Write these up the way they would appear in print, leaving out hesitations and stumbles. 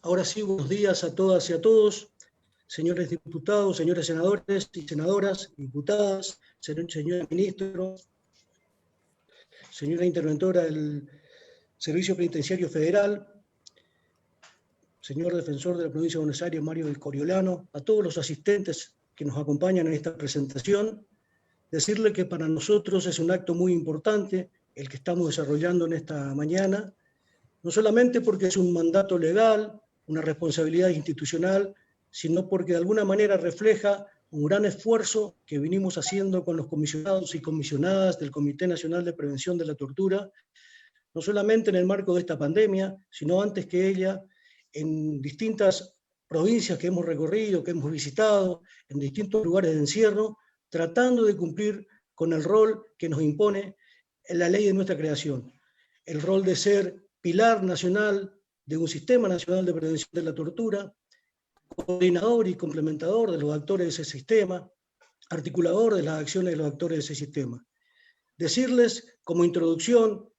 Ahora sí, buenos días a todas y a todos, señores diputados, señores senadores y senadoras, diputadas, señor ministro, señora interventora del Servicio Penitenciario Federal, señor defensor de la provincia de Buenos Aires, Mario del Coriolano, a todos los asistentes que nos acompañan en esta presentación, decirle que para nosotros es un acto muy importante el que estamos desarrollando en esta mañana, no solamente porque es un mandato legal, una responsabilidad institucional, sino porque de alguna manera refleja un gran esfuerzo que venimos haciendo con los comisionados y comisionadas del Comité Nacional de Prevención de la Tortura, no solamente en el marco de esta pandemia, sino antes que ella, en distintas provincias que hemos recorrido, que hemos visitado, en distintos lugares de encierro, tratando de cumplir con el rol que nos impone la ley de nuestra creación, el rol de ser pilar nacional de un sistema nacional de prevención de la tortura, coordinador y complementador de los actores de ese sistema, articulador de las acciones de los actores de ese sistema. Decirles como introducción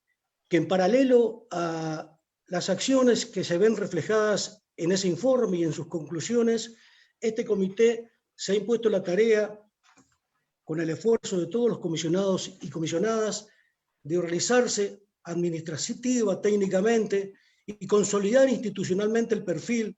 que en paralelo a las acciones que se ven reflejadas en ese informe y en sus conclusiones, este comité se ha impuesto la tarea, con el esfuerzo de todos los comisionados y comisionadas, de realizarse administrativa, técnicamente, y consolidar institucionalmente el perfil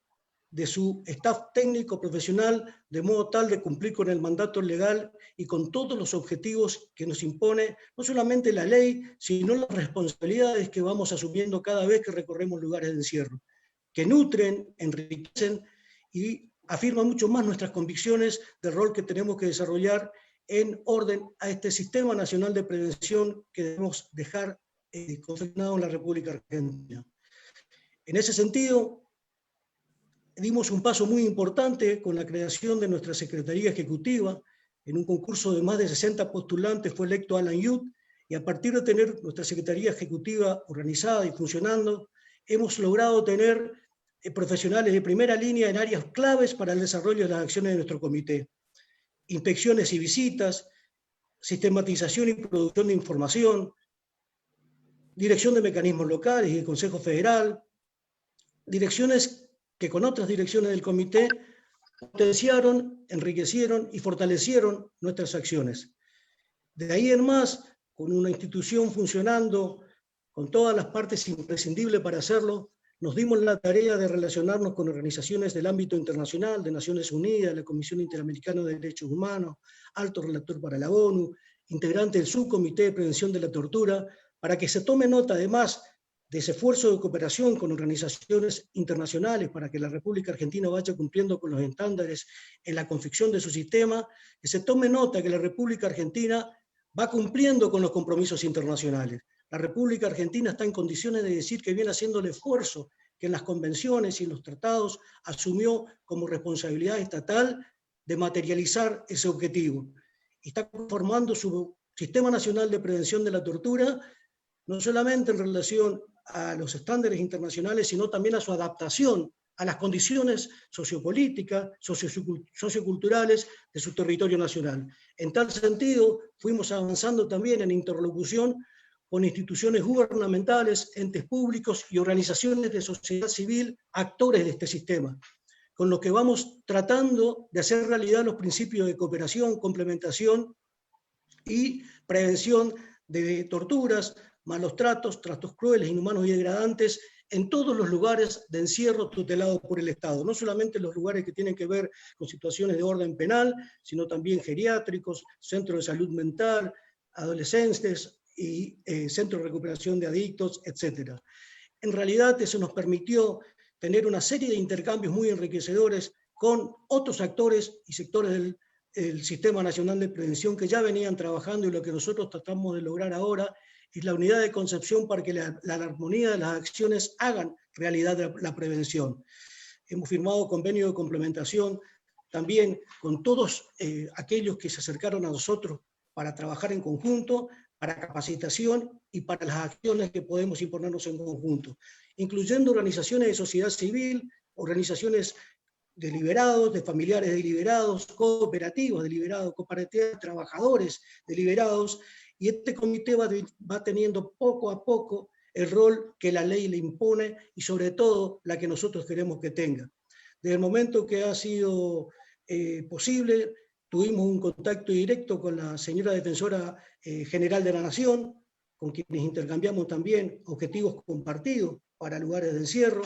de su staff técnico profesional, de modo tal de cumplir con el mandato legal y con todos los objetivos que nos impone no solamente la ley, sino las responsabilidades que vamos asumiendo cada vez que recorremos lugares de encierro, que nutren, enriquecen y afirman mucho más nuestras convicciones del rol que tenemos que desarrollar en orden a este Sistema Nacional de Prevención que debemos dejar confeccionado en la República Argentina. En ese sentido, dimos un paso muy importante con la creación de nuestra Secretaría Ejecutiva. En un concurso de más de 60 postulantes fue electo Alan Youth, y a partir de tener nuestra Secretaría Ejecutiva organizada y funcionando, hemos logrado tener profesionales de primera línea en áreas claves para el desarrollo de las acciones de nuestro comité. Inspecciones y visitas, sistematización y producción de información, dirección de mecanismos locales y el Consejo Federal, direcciones que con otras direcciones del comité potenciaron, enriquecieron y fortalecieron nuestras acciones. De ahí en más, con una institución funcionando con todas las partes imprescindibles para hacerlo, nos dimos la tarea de relacionarnos con organizaciones del ámbito internacional, de Naciones Unidas, la Comisión Interamericana de Derechos Humanos, alto relator para la ONU, integrante del Subcomité de Prevención de la Tortura, para que se tome nota además de ese esfuerzo de cooperación con organizaciones internacionales para que la República Argentina vaya cumpliendo con los estándares en la confección de su sistema, que se tome nota que la República Argentina va cumpliendo con los compromisos internacionales. La República Argentina está en condiciones de decir que viene haciendo el esfuerzo que en las convenciones y en los tratados asumió como responsabilidad estatal de materializar ese objetivo. Y está conformando su Sistema Nacional de Prevención de la Tortura, no solamente en relación a los estándares internacionales, sino también a su adaptación a las condiciones sociopolíticas, socioculturales de su territorio nacional. En tal sentido, fuimos avanzando también en interlocución con instituciones gubernamentales, entes públicos y organizaciones de sociedad civil, actores de este sistema, con lo que vamos tratando de hacer realidad los principios de cooperación, complementación y prevención de torturas, malos tratos, tratos crueles, inhumanos y degradantes en todos los lugares de encierro tutelados por el Estado, no solamente en los lugares que tienen que ver con situaciones de orden penal, sino también geriátricos, centros de salud mental, adolescentes y centros de recuperación de adictos, etc. En realidad eso nos permitió tener una serie de intercambios muy enriquecedores con otros actores y sectores del Sistema Nacional de Prevención que ya venían trabajando, y lo que nosotros tratamos de lograr ahora es la unidad de concepción para que la armonía de las acciones hagan realidad la prevención. Hemos firmado convenio de complementación también con todos aquellos que se acercaron a nosotros para trabajar en conjunto, para capacitación y para las acciones que podemos imponernos en conjunto, incluyendo organizaciones de sociedad civil, organizaciones de liberados, de familiares de liberados, cooperativos de liberados, cooperativas de trabajadores de liberados, y este comité va teniendo poco a poco el rol que la ley le impone y sobre todo la que nosotros queremos que tenga. Desde el momento que ha sido posible, tuvimos un contacto directo con la señora Defensora General de la Nación, con quienes intercambiamos también objetivos compartidos para lugares de encierro,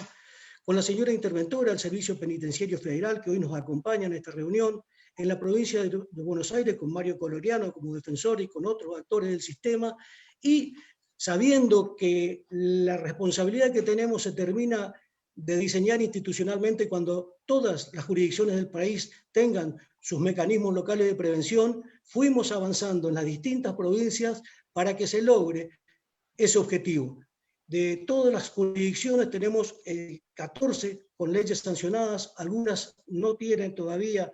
con la señora interventora del Servicio Penitenciario Federal, que hoy nos acompaña en esta reunión, en la provincia de Buenos Aires, con Mario Coloriano como defensor y con otros actores del sistema, y sabiendo que la responsabilidad que tenemos se termina de diseñar institucionalmente cuando todas las jurisdicciones del país tengan sus mecanismos locales de prevención, fuimos avanzando en las distintas provincias para que se logre ese objetivo. De todas las jurisdicciones tenemos 14 con leyes sancionadas, algunas no tienen todavía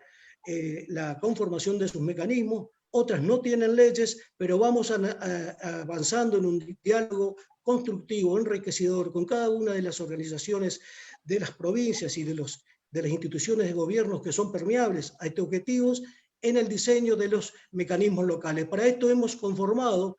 la conformación de sus mecanismos, otras no tienen leyes, pero vamos avanzando en un diálogo constructivo, enriquecedor, con cada una de las organizaciones de las provincias y de las instituciones de gobierno que son permeables a estos objetivos en el diseño de los mecanismos locales. Para esto hemos conformado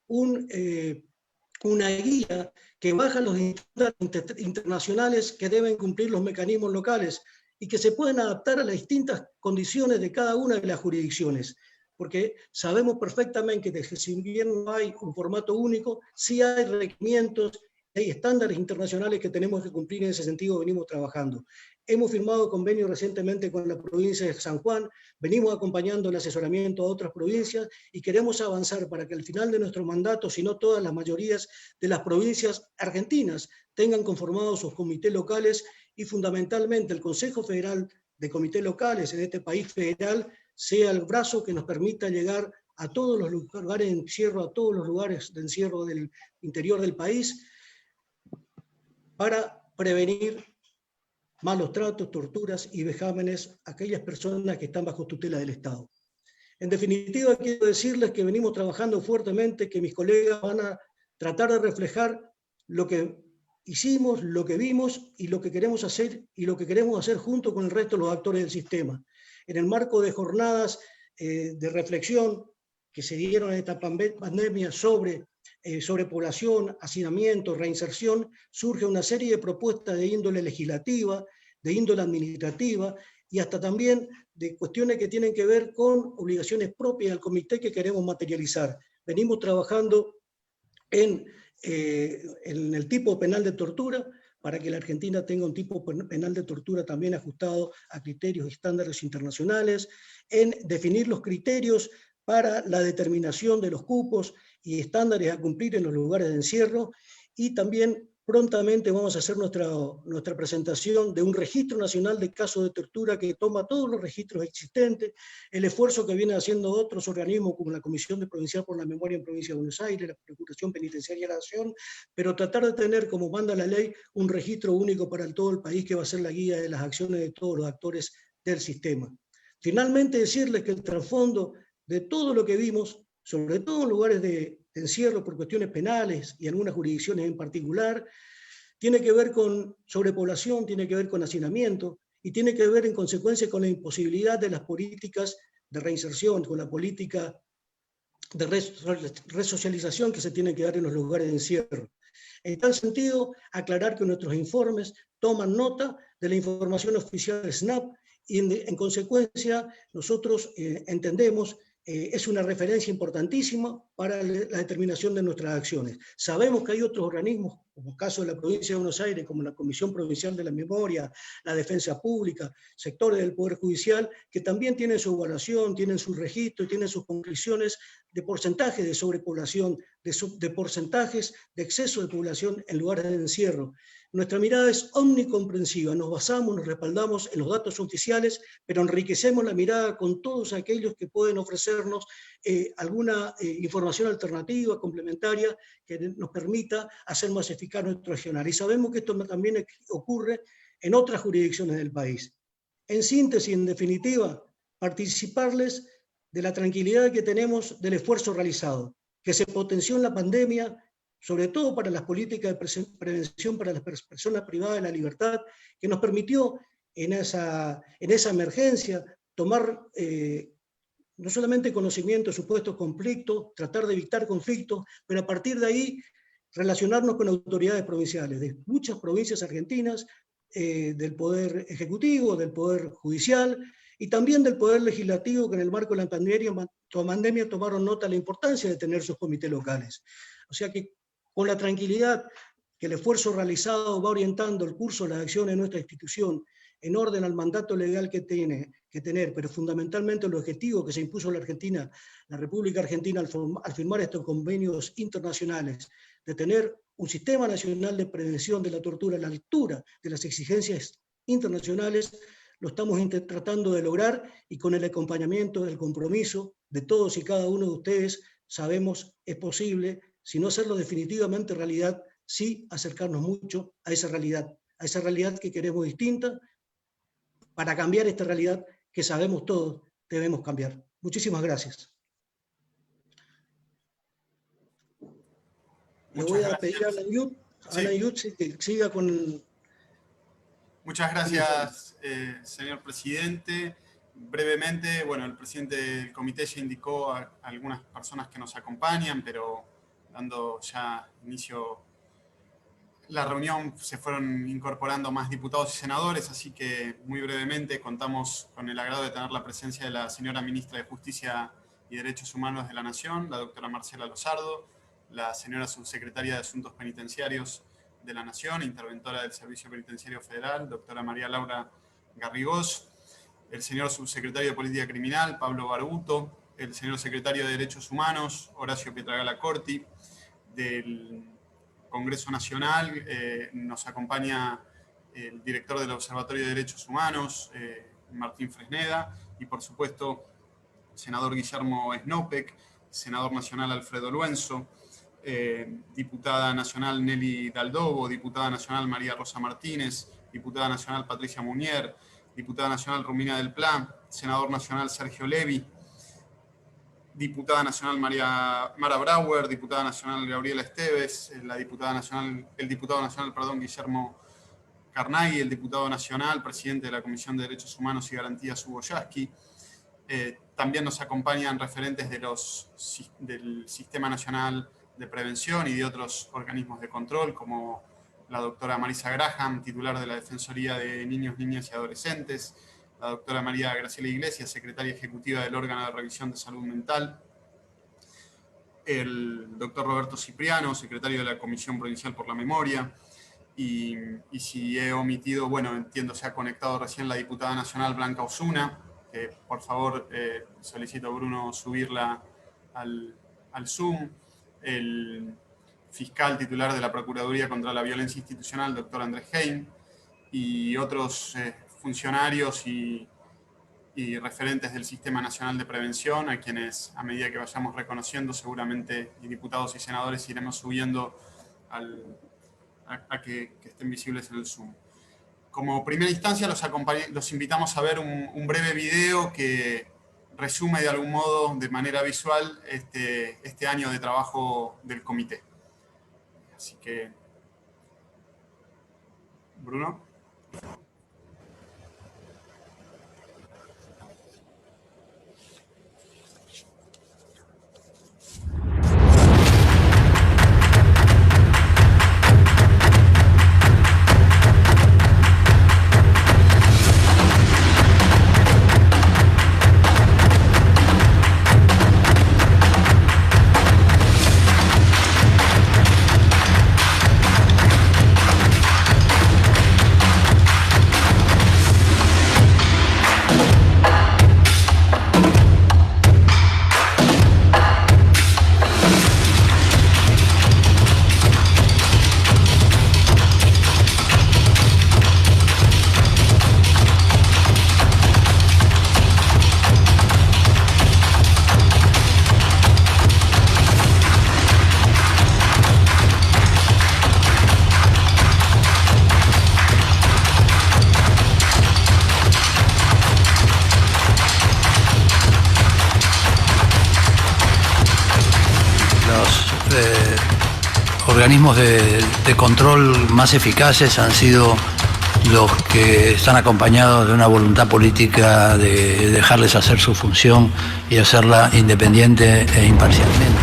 una guía que baja los estándares internacionales que deben cumplir los mecanismos locales y que se pueden adaptar a las distintas condiciones de cada una de las jurisdicciones. Porque sabemos perfectamente que si bien no hay un formato único, sí hay requerimientos, hay estándares internacionales que tenemos que cumplir. En ese sentido venimos trabajando. Hemos firmado convenios recientemente con la provincia de San Juan, venimos acompañando el asesoramiento a otras provincias y queremos avanzar para que al final de nuestro mandato, si no todas las mayorías de las provincias argentinas tengan conformados sus comités locales y fundamentalmente el Consejo Federal de Comités Locales en este país federal sea el brazo que nos permita llegar a todos los lugares de encierro, a todos los lugares de encierro del interior del país, para prevenir malos tratos, torturas y vejámenes a aquellas personas que están bajo tutela del Estado. En definitiva, quiero decirles que venimos trabajando fuertemente, que mis colegas van a tratar de reflejar lo que hicimos, lo que vimos y lo que queremos hacer junto con el resto de los actores del sistema. En el marco de jornadas de reflexión que se dieron en esta pandemia sobre población, hacinamiento, reinserción, surge una serie de propuestas de índole legislativa, de índole administrativa y hasta también de cuestiones que tienen que ver con obligaciones propias del comité que queremos materializar. Venimos trabajando en el tipo penal de tortura, para que la Argentina tenga un tipo penal de tortura también ajustado a criterios y estándares internacionales, en definir los criterios para la determinación de los cupos y estándares a cumplir en los lugares de encierro, y también prontamente vamos a hacer nuestra presentación de un registro nacional de casos de tortura que toma todos los registros existentes, el esfuerzo que vienen haciendo otros organismos como la Comisión Provincial por la Memoria en Provincia de Buenos Aires, la Procuración Penitenciaria de la Nación, pero tratar de tener, como manda la ley, un registro único para todo el país que va a ser la guía de las acciones de todos los actores del sistema. Finalmente, decirles que el trasfondo de todo lo que vimos, sobre todo en lugares de encierro por cuestiones penales y algunas jurisdicciones en particular, tiene que ver con sobrepoblación, tiene que ver con hacinamiento y tiene que ver en consecuencia con la imposibilidad de las políticas de reinserción, con la política de resocialización que se tiene que dar en los lugares de encierro. En tal sentido, aclarar que nuestros informes toman nota de la información oficial del SNAP y en consecuencia nosotros entendemos es una referencia importantísima para la determinación de nuestras acciones. Sabemos que hay otros organismos, como el caso de la provincia de Buenos Aires, como la Comisión Provincial de la Memoria, la Defensa Pública, sectores del Poder Judicial, que también tienen su evaluación, tienen su registro y tienen sus conclusiones de porcentajes de sobrepoblación, de porcentajes de exceso de población en lugares de encierro. Nuestra mirada es omnicomprensiva, nos basamos, nos respaldamos en los datos oficiales, pero enriquecemos la mirada con todos aquellos que pueden ofrecernos alguna información alternativa, complementaria, que nos permita hacer más eficaz nuestro accionar. Y sabemos que esto también ocurre en otras jurisdicciones del país. En síntesis, en definitiva, participarles de la tranquilidad que tenemos del esfuerzo realizado, que se potenció en la pandemia, sobre todo para las políticas de prevención para las personas privadas de la libertad, que nos permitió en esa emergencia tomar no solamente conocimiento de supuestos conflictos, tratar de evitar conflictos, pero a partir de ahí relacionarnos con autoridades provinciales de muchas provincias argentinas, del Poder Ejecutivo, del Poder Judicial y también del Poder Legislativo, que en el marco de la pandemia tomaron nota de la importancia de tener sus comités locales. O sea que con la tranquilidad que el esfuerzo realizado va orientando el curso de las acciones de nuestra institución en orden al mandato legal que tiene que tener, pero fundamentalmente el objetivo que se impuso a la Argentina, la República Argentina al firmar estos convenios internacionales, de tener un sistema nacional de prevención de la tortura a la altura de las exigencias internacionales, lo estamos tratando de lograr, y con el acompañamiento, el compromiso de todos y cada uno de ustedes, sabemos es posible, si no hacerlo definitivamente realidad, sí acercarnos mucho a esa realidad que queremos distinta, para cambiar esta realidad que sabemos todos debemos cambiar. Muchísimas gracias. Le voy a pedir a Ana Yud que siga con... Muchas gracias, señor presidente. Brevemente, bueno, el presidente del comité ya indicó a algunas personas que nos acompañan, pero dando ya inicio la reunión se fueron incorporando más diputados y senadores, así que muy brevemente contamos con el agrado de tener la presencia de la señora ministra de Justicia y Derechos Humanos de la Nación, la doctora Marcela Lozardo, la señora subsecretaria de Asuntos Penitenciarios de la Nación, interventora del Servicio Penitenciario Federal, doctora María Laura Garrigós, el señor subsecretario de Política Criminal, Pablo Barbuto, el señor secretario de Derechos Humanos, Horacio Pietragala Corti, del Congreso Nacional, nos acompaña el director del Observatorio de Derechos Humanos, Martín Fresneda, y por supuesto, senador Guillermo Snopek, senador nacional Alfredo Luenzo, diputada nacional Nelly Daldobo, diputada nacional María Rosa Martínez, diputada nacional Patricia Munier, diputada nacional Romina del Pla, senador nacional Sergio Levi, diputada nacional Mara Brauer, diputada nacional Gabriela Esteves, el diputado nacional Guillermo Carnaghi, el diputado nacional, presidente de la Comisión de Derechos Humanos y Garantías, Hugo Yasky. También nos acompañan referentes del Sistema Nacional de Prevención y de otros organismos de control, como la doctora Marisa Graham, titular de la Defensoría de Niños, Niñas y Adolescentes, la doctora María Graciela Iglesias, secretaria ejecutiva del órgano de revisión de salud mental, el doctor Roberto Cipriano, secretario de la Comisión Provincial por la Memoria, y si he omitido, bueno, entiendo se ha conectado recién la diputada nacional Blanca Osuna, que por favor solicito a Bruno subirla al Zoom, el fiscal titular de la Procuraduría contra la Violencia Institucional, doctor Andrés Hein, y otros funcionarios y referentes del Sistema Nacional de Prevención, a quienes a medida que vayamos reconociendo seguramente, y diputados y senadores, iremos subiendo a que estén visibles en el Zoom. Como primera instancia los invitamos a ver un breve video que resume de algún modo, de manera visual, este año de trabajo del comité. Así que, Bruno. organismos de control más eficaces han sido los que están acompañados de una voluntad política de dejarles hacer su función y hacerla independiente e imparcialmente.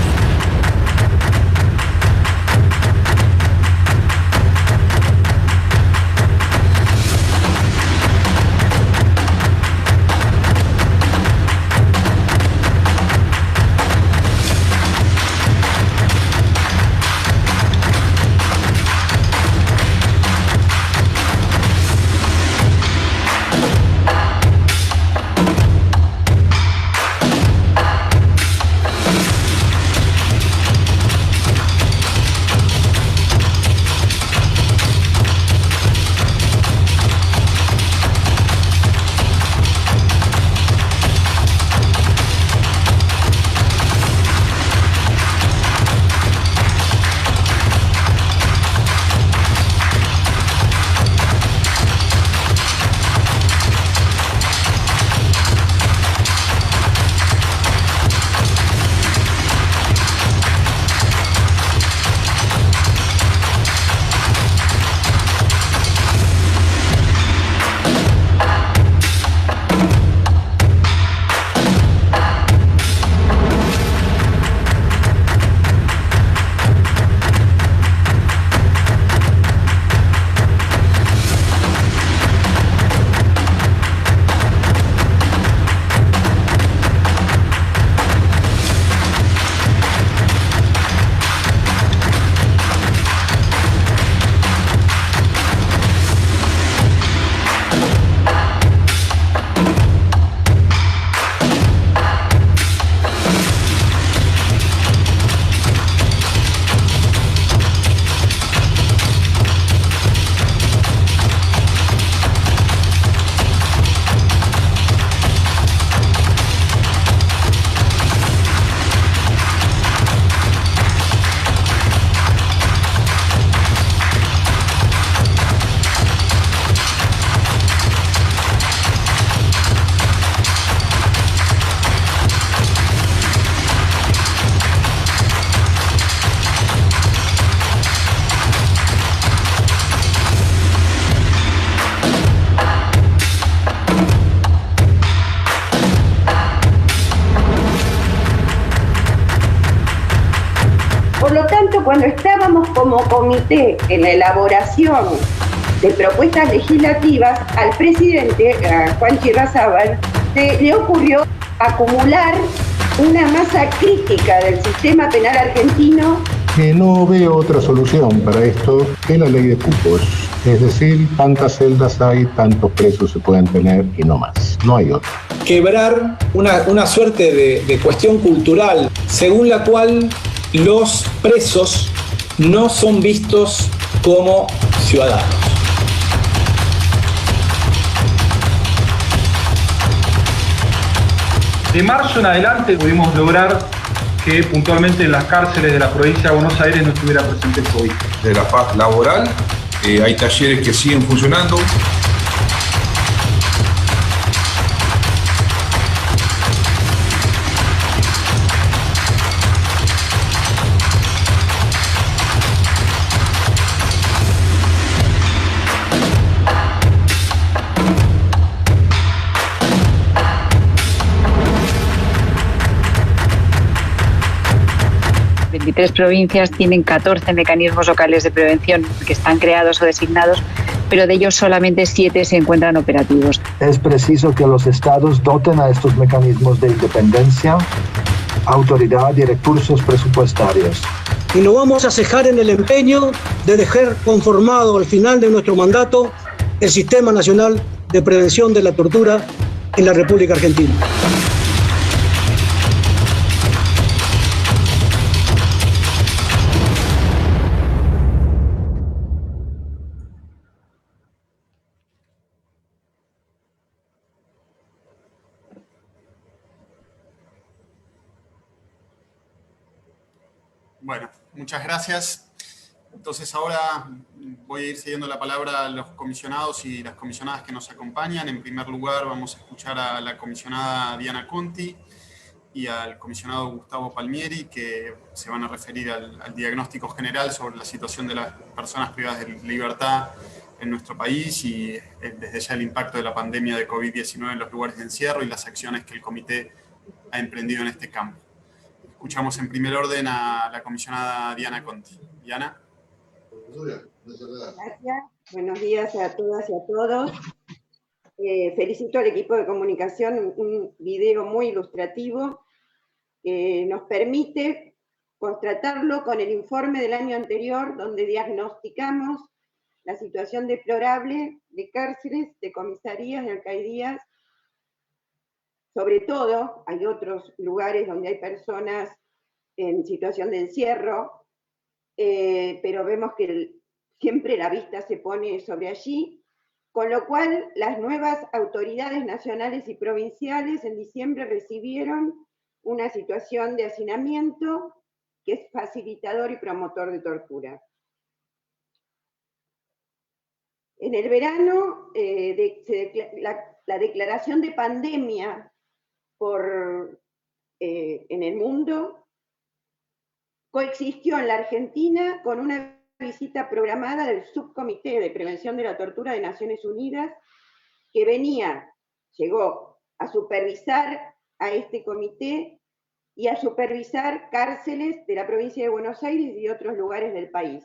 como comité en la elaboración de propuestas legislativas, al presidente, a Juanchi Razzábal, le ocurrió acumular una masa crítica del sistema penal argentino. Que no veo otra solución para esto que la ley de cupos. Es decir, tantas celdas hay, tantos presos se pueden tener y no más. No hay otra. Quebrar una suerte de cuestión cultural según la cual los presos no son vistos como ciudadanos. De marzo en adelante pudimos lograr que puntualmente en las cárceles de la provincia de Buenos Aires no estuviera presente el COVID. De la paz laboral, hay talleres que siguen funcionando. Tres provincias tienen 14 mecanismos locales de prevención que están creados o designados, pero de ellos solamente 7 se encuentran operativos. Es preciso que los estados doten a estos mecanismos de independencia, autoridad y recursos presupuestarios. Y no vamos a cejar en el empeño de dejar conformado al final de nuestro mandato el Sistema Nacional de Prevención de la Tortura en la República Argentina. Bueno, muchas gracias. Entonces ahora voy a ir cediendo la palabra a los comisionados y las comisionadas que nos acompañan. En primer lugar vamos a escuchar a la comisionada Diana Conti y al comisionado Gustavo Palmieri, que se van a referir al diagnóstico general sobre la situación de las personas privadas de libertad en nuestro país y desde ya el impacto de la pandemia de COVID-19 en los lugares de encierro y las acciones que el comité ha emprendido en este campo. Escuchamos en primer orden a la comisionada Diana Conti. Diana. Gracias. Buenos días a todas y a todos. Felicito al equipo de comunicación, un video muy ilustrativo que nos permite contrastarlo con el informe del año anterior, donde diagnosticamos la situación deplorable de cárceles, de comisarías, de alcaldías. Sobre todo, hay otros lugares donde hay personas en situación de encierro, pero vemos que siempre la vista se pone sobre allí, con lo cual las nuevas autoridades nacionales y provinciales en diciembre recibieron una situación de hacinamiento que es facilitador y promotor de tortura. En el verano, la declaración de pandemia en el mundo coexistió en la Argentina con una visita programada del Subcomité de Prevención de la Tortura de Naciones Unidas, que llegó a supervisar a este comité y a supervisar cárceles de la provincia de Buenos Aires y otros lugares del país.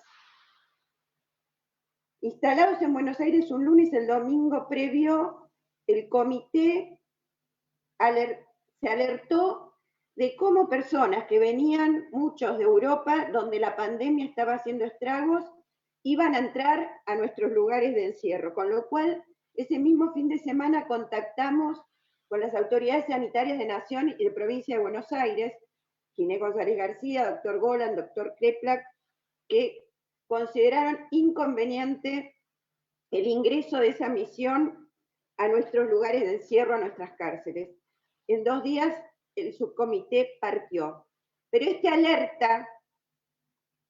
Instalados en Buenos Aires un lunes y el domingo previo, el comité se alertó de cómo personas que venían, muchos de Europa, donde la pandemia estaba haciendo estragos, iban a entrar a nuestros lugares de encierro, con lo cual ese mismo fin de semana contactamos con las autoridades sanitarias de Nación y de Provincia de Buenos Aires, Ginés González García, doctor Golan, doctor Kreplak, que consideraron inconveniente el ingreso de esa misión a nuestros lugares de encierro, a nuestras cárceles. En 2 días el subcomité partió. Pero esta alerta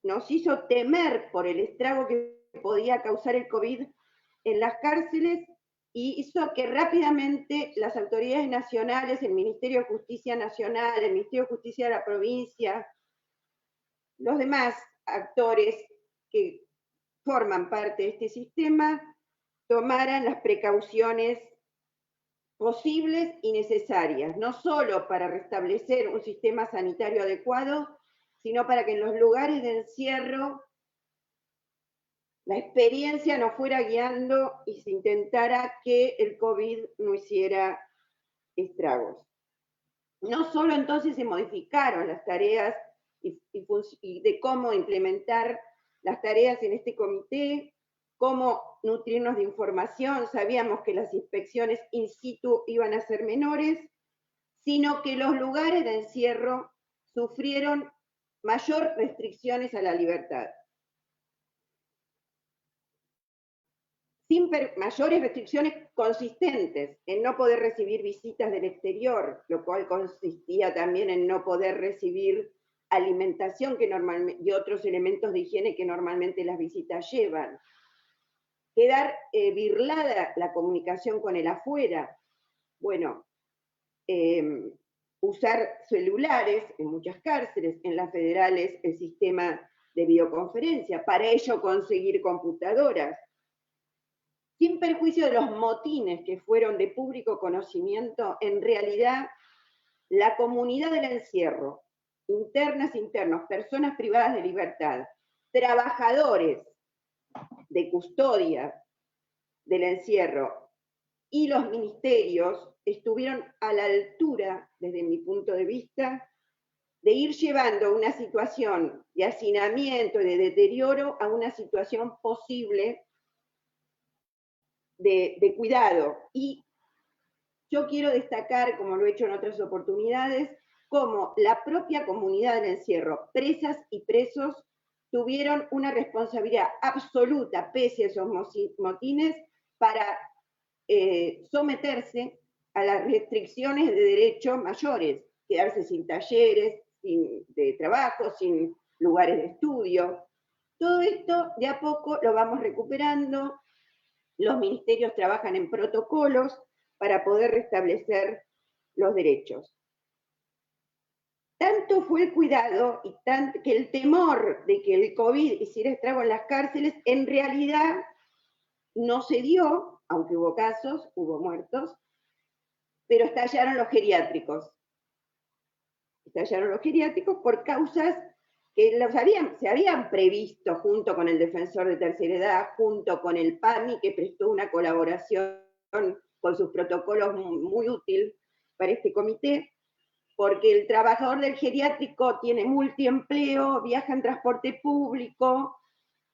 nos hizo temer por el estrago que podía causar el COVID en las cárceles y hizo que rápidamente las autoridades nacionales, el Ministerio de Justicia Nacional, el Ministerio de Justicia de la provincia, los demás actores que forman parte de este sistema, tomaran las precauciones posibles y necesarias, no solo para restablecer un sistema sanitario adecuado, sino para que en los lugares de encierro la experiencia nos fuera guiando y se intentara que el COVID no hiciera estragos. No solo entonces se modificaron las tareas y de cómo implementar las tareas en este comité, cómo nutrirnos de información, sabíamos que las inspecciones in situ iban a ser menores, sino que los lugares de encierro sufrieron mayor restricciones a la libertad. Mayores restricciones consistentes en no poder recibir visitas del exterior, lo cual consistía también en no poder recibir alimentación y otros elementos de higiene que normalmente las visitas llevan. Quedar birlada la comunicación con el afuera. Bueno, usar celulares en muchas cárceles, en las federales el sistema de videoconferencia, para ello conseguir computadoras. Sin perjuicio de los motines que fueron de público conocimiento, en realidad la comunidad del encierro, internas, internos, personas privadas de libertad, trabajadores de custodia del encierro y los ministerios estuvieron a la altura, desde mi punto de vista, de ir llevando una situación de hacinamiento y de deterioro a una situación posible de cuidado. Y yo quiero destacar, como lo he hecho en otras oportunidades, cómo la propia comunidad del encierro, presas y presos, tuvieron una responsabilidad absoluta, pese a esos motines, para someterse a las restricciones de derechos mayores, quedarse sin talleres, de trabajo, sin lugares de estudio. Todo esto de a poco lo vamos recuperando. Los ministerios trabajan en protocolos para poder restablecer los derechos. Tanto fue el cuidado y que el temor de que el COVID hiciera estrago en las cárceles, en realidad no se dio, aunque hubo casos, hubo muertos, pero estallaron los geriátricos. Estallaron los geriátricos por causas que se habían previsto junto con el Defensor de Tercera Edad, junto con el PAMI, que prestó una colaboración con sus protocolos muy útil para este comité, porque el trabajador del geriátrico tiene multiempleo, viaja en transporte público,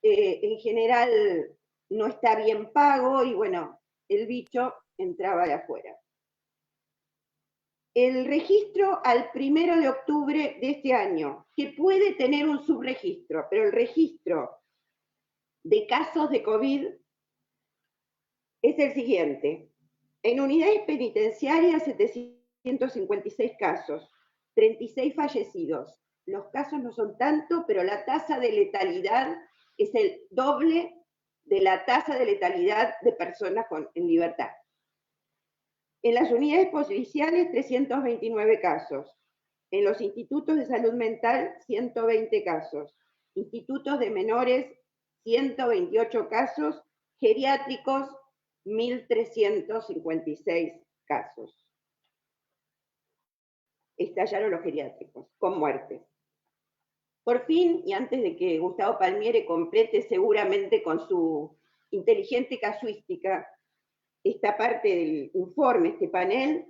en general no está bien pago, y bueno, el bicho entraba de afuera. El registro al 1 de octubre de este año, que puede tener un subregistro, pero el registro de casos de COVID es el siguiente. En unidades penitenciarias, 756 casos, 36 fallecidos. Los casos no son tanto, pero la tasa de letalidad es el doble de la tasa de letalidad de personas en libertad. En las unidades policiales, 329 casos. En los institutos de salud mental, 120 casos. Institutos de menores, 128 casos. Geriátricos, 1.356 casos. Estallaron los geriátricos, con muertes. Por fin, y antes de que Gustavo Palmieri complete seguramente con su inteligente casuística esta parte del informe, este panel,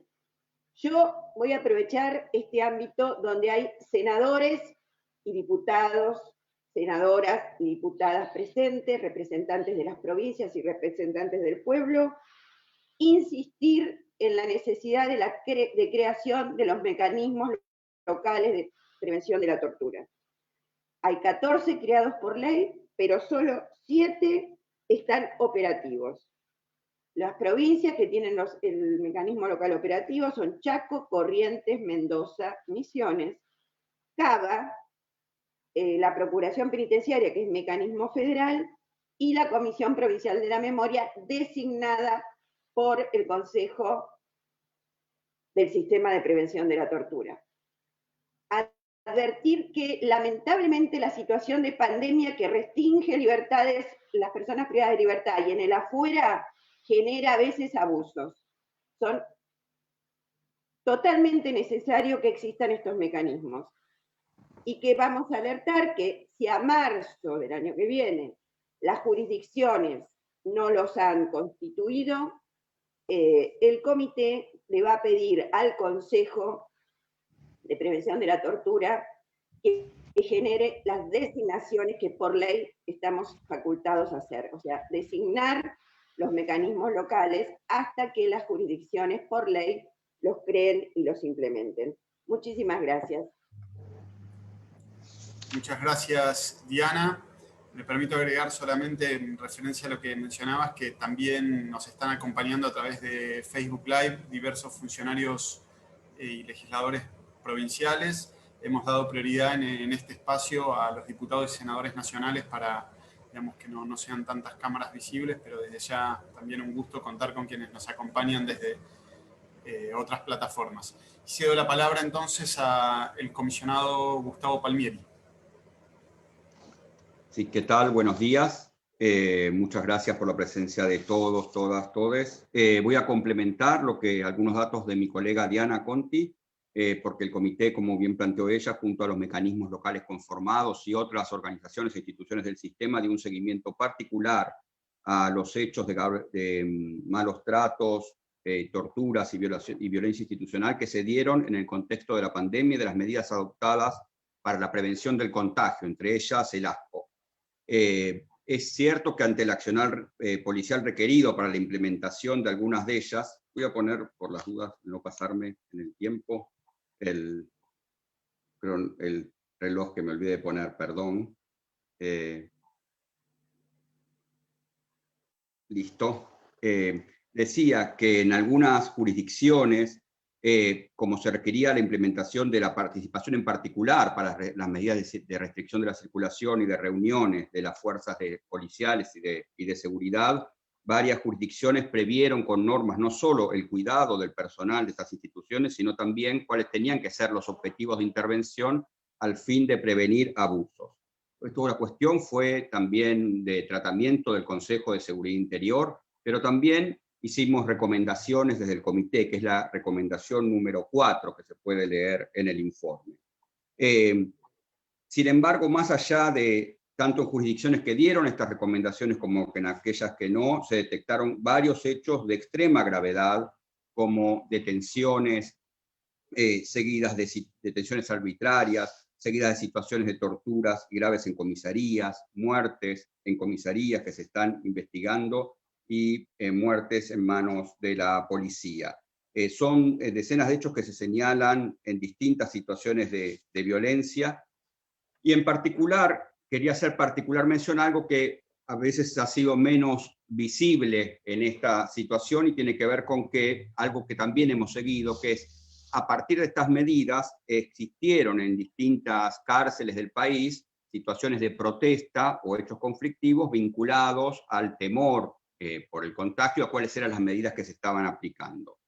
yo voy a aprovechar este ámbito donde hay senadores y diputados, senadoras y diputadas presentes, representantes de las provincias y representantes del pueblo, insistir en la necesidad de creación de los mecanismos locales de prevención de la tortura. Hay 14 creados por ley, pero solo 7 están operativos. Las provincias que tienen el mecanismo local operativo son Chaco, Corrientes, Mendoza, Misiones, Cava, la Procuración Penitenciaria, que es mecanismo federal, y la Comisión Provincial de la Memoria, designada por el Consejo del Sistema de Prevención de la Tortura. Advertir que lamentablemente la situación de pandemia que restringe libertades, las personas privadas de libertad y en el afuera, genera a veces abusos. Son totalmente necesario que existan estos mecanismos. Y que vamos a alertar que si a marzo del año que viene Las jurisdicciones no los han constituido. El comité le va a pedir al Consejo de Prevención de la Tortura que genere las designaciones que por ley estamos facultados a hacer, o sea, designar los mecanismos locales hasta que las jurisdicciones por ley los creen y los implementen. Muchísimas gracias. Muchas gracias, Diana. Me permito agregar solamente en referencia a lo que mencionabas, que también nos están acompañando a través de Facebook Live diversos funcionarios y legisladores provinciales. Hemos dado prioridad en este espacio a los diputados y senadores nacionales para, digamos, que no sean tantas cámaras visibles, pero desde ya también un gusto contar con quienes nos acompañan desde otras plataformas. Cedo la palabra entonces al comisionado Gustavo Palmieri. Sí, ¿qué tal? Buenos días. Muchas gracias por la presencia de todos, todas, todes. Voy a complementar algunos datos de mi colega Diana Conti, porque el comité, como bien planteó ella, junto a los mecanismos locales conformados y otras organizaciones e instituciones del sistema, dio un seguimiento particular a los hechos de malos tratos, torturas y violencia institucional que se dieron en el contexto de la pandemia y de las medidas adoptadas para la prevención del contagio, entre ellas el ASPO. Es cierto que ante el accionar policial requerido para la implementación de algunas de ellas, voy a poner, por las dudas, no pasarme en el tiempo, el reloj que me olvidé de poner, perdón. Listo. Decía que en algunas jurisdicciones, como se requería la implementación de la participación en particular para las medidas de restricción de la circulación y de reuniones de las fuerzas policiales y de seguridad, varias jurisdicciones previeron con normas no solo el cuidado del personal de estas instituciones, sino también cuáles tenían que ser los objetivos de intervención al fin de prevenir abusos. Esto, la cuestión fue también de tratamiento del Consejo de Seguridad Interior, pero también hicimos recomendaciones desde el comité, que es la recomendación número 4, que se puede leer en el informe. Sin embargo, más allá de tanto en jurisdicciones que dieron estas recomendaciones como en aquellas que no, se detectaron varios hechos de extrema gravedad, como detenciones seguidas de detenciones arbitrarias, seguidas de situaciones de torturas graves en comisarías, muertes en comisarías que se están investigando, y muertes en manos de la policía. Son decenas de hechos que se señalan en distintas situaciones de violencia, y en particular, quería hacer particular mención a algo que a veces ha sido menos visible en esta situación, y tiene que ver con algo que también hemos seguido, que es, a partir de estas medidas, existieron en distintas cárceles del país situaciones de protesta o hechos conflictivos vinculados al temor por el contagio, a cuáles eran las medidas que se estaban aplicando.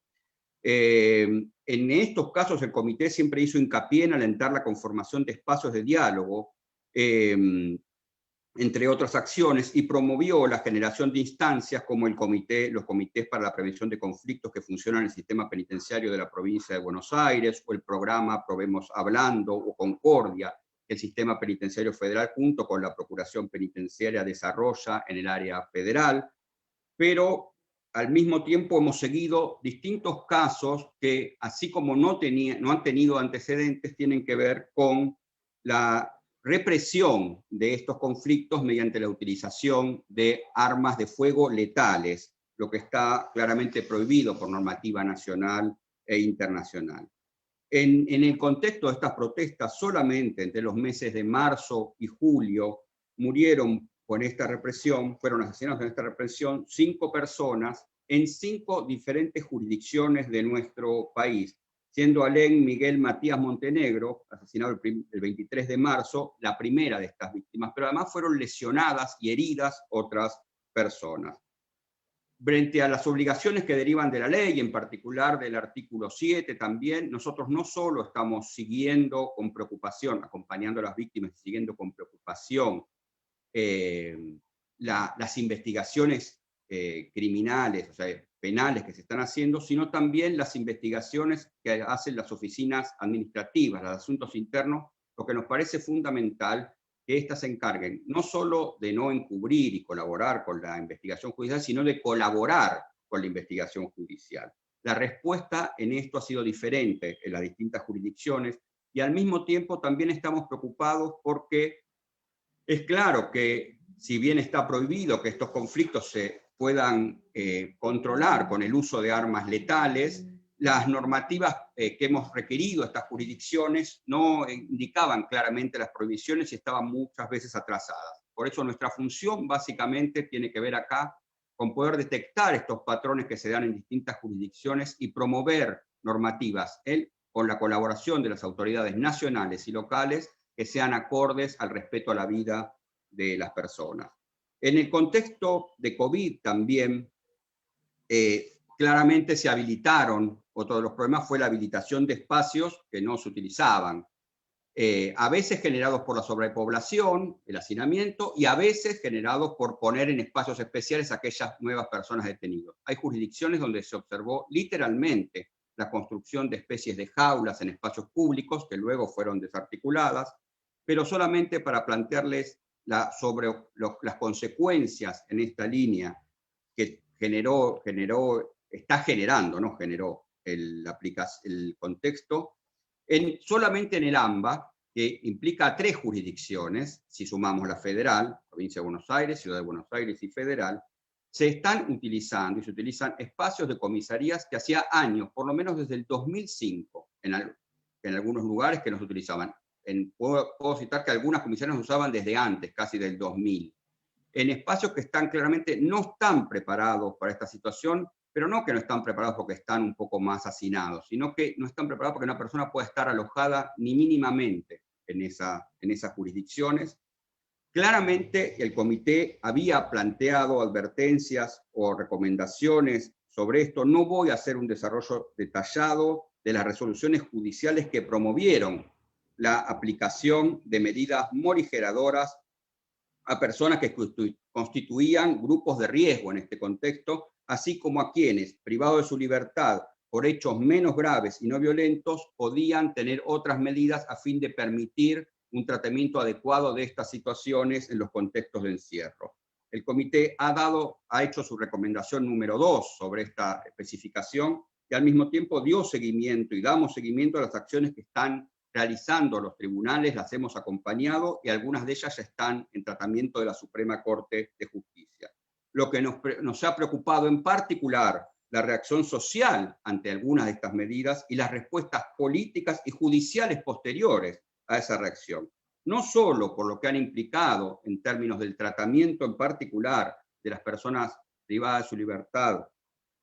En estos casos el comité siempre hizo hincapié en alentar la conformación de espacios de diálogo, entre otras acciones, y promovió la generación de instancias como los comités para la prevención de conflictos que funcionan en el sistema penitenciario de la provincia de Buenos Aires, o el programa Probemos Hablando, o Concordia, que el sistema penitenciario federal junto con la Procuración Penitenciaria desarrolla en el área federal. Pero al mismo tiempo hemos seguido distintos casos que, así como no han tenido antecedentes, tienen que ver con la represión de estos conflictos mediante la utilización de armas de fuego letales, lo que está claramente prohibido por normativa nacional e internacional. En el contexto de estas protestas, solamente entre los meses de marzo y julio murieron fueron asesinados en esta represión 5 personas en 5 diferentes jurisdicciones de nuestro país, siendo Alén Miguel Matías Montenegro, asesinado el 23 de marzo, la primera de estas víctimas, pero además fueron lesionadas y heridas otras personas. Frente a las obligaciones que derivan de la ley, en particular del artículo 7 también, nosotros no solo estamos siguiendo con preocupación, acompañando a las víctimas y siguiendo con preocupación las investigaciones criminales, o sea, penales que se están haciendo, sino también las investigaciones que hacen las oficinas administrativas, los asuntos internos, lo que nos parece fundamental, que que éstas se encarguen no solo de no encubrir y colaborar con la investigación judicial, sino de colaborar con la investigación judicial. La respuesta en esto ha sido diferente en las distintas jurisdicciones, y al mismo tiempo también estamos preocupados porque es claro que, si bien está prohibido que estos conflictos se puedan controlar con el uso de armas letales, las normativas que hemos requerido a estas jurisdicciones no indicaban claramente las prohibiciones y estaban muchas veces atrasadas. Por eso nuestra función básicamente tiene que ver acá con poder detectar estos patrones que se dan en distintas jurisdicciones y promover normativas con la colaboración de las autoridades nacionales y locales que sean acordes al respeto a la vida de las personas. En el contexto de COVID también, claramente se habilitaron, otro de los problemas fue la habilitación de espacios que no se utilizaban, a veces generados por la sobrepoblación, el hacinamiento, y a veces generados por poner en espacios especiales a aquellas nuevas personas detenidas. Hay jurisdicciones donde se observó literalmente la construcción de especies de jaulas en espacios públicos que luego fueron desarticuladas, pero solamente para plantearles sobre las consecuencias en esta línea que está generando el contexto, solamente en el AMBA, que implica a 3 jurisdicciones, si sumamos la federal, Provincia de Buenos Aires, Ciudad de Buenos Aires y federal, se están utilizando y se utilizan espacios de comisarías que hacía años, por lo menos desde el 2005, en algunos lugares que no se utilizaban. Puedo citar que algunas comisarías nos usaban desde antes, casi del 2000. En espacios que claramente no están preparados para esta situación, pero no que no están preparados porque están un poco más hacinados, sino que no están preparados porque una persona puede estar alojada ni mínimamente en esas jurisdicciones. Claramente el comité había planteado advertencias o recomendaciones sobre esto. No voy a hacer un desarrollo detallado de las resoluciones judiciales que promovieron la aplicación de medidas morigeradoras a personas que constituían grupos de riesgo en este contexto, así como a quienes, privados de su libertad por hechos menos graves y no violentos, podían tener otras medidas a fin de permitir un tratamiento adecuado de estas situaciones en los contextos de encierro. El comité ha hecho su recomendación número 2 sobre esta especificación, y al mismo tiempo dio seguimiento y damos seguimiento a las acciones que están realizando los tribunales, las hemos acompañado, y algunas de ellas ya están en tratamiento de la Suprema Corte de Justicia. Lo que nos ha preocupado en particular, la reacción social ante algunas de estas medidas y las respuestas políticas y judiciales posteriores a esa reacción. No solo por lo que han implicado en términos del tratamiento en particular de las personas privadas de su libertad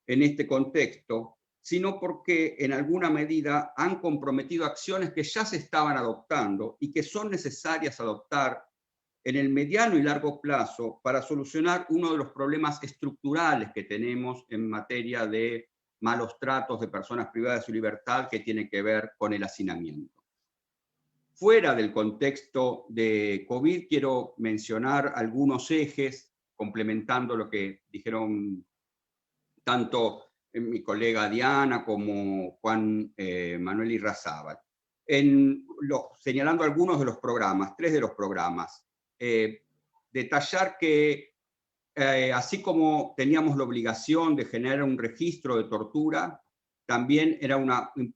en este contexto, sino porque en alguna medida han comprometido acciones que ya se estaban adoptando y que son necesarias adoptar en el mediano y largo plazo para solucionar uno de los problemas estructurales que tenemos en materia de malos tratos de personas privadas de su libertad, que tiene que ver con el hacinamiento. Fuera del contexto de COVID, quiero mencionar algunos ejes, complementando lo que dijeron tanto mi colega Diana como Juan Manuel Irrazábal, señalando algunos de los programas, 3 de los programas. Detallar que así como teníamos la obligación de generar un registro de tortura, también era un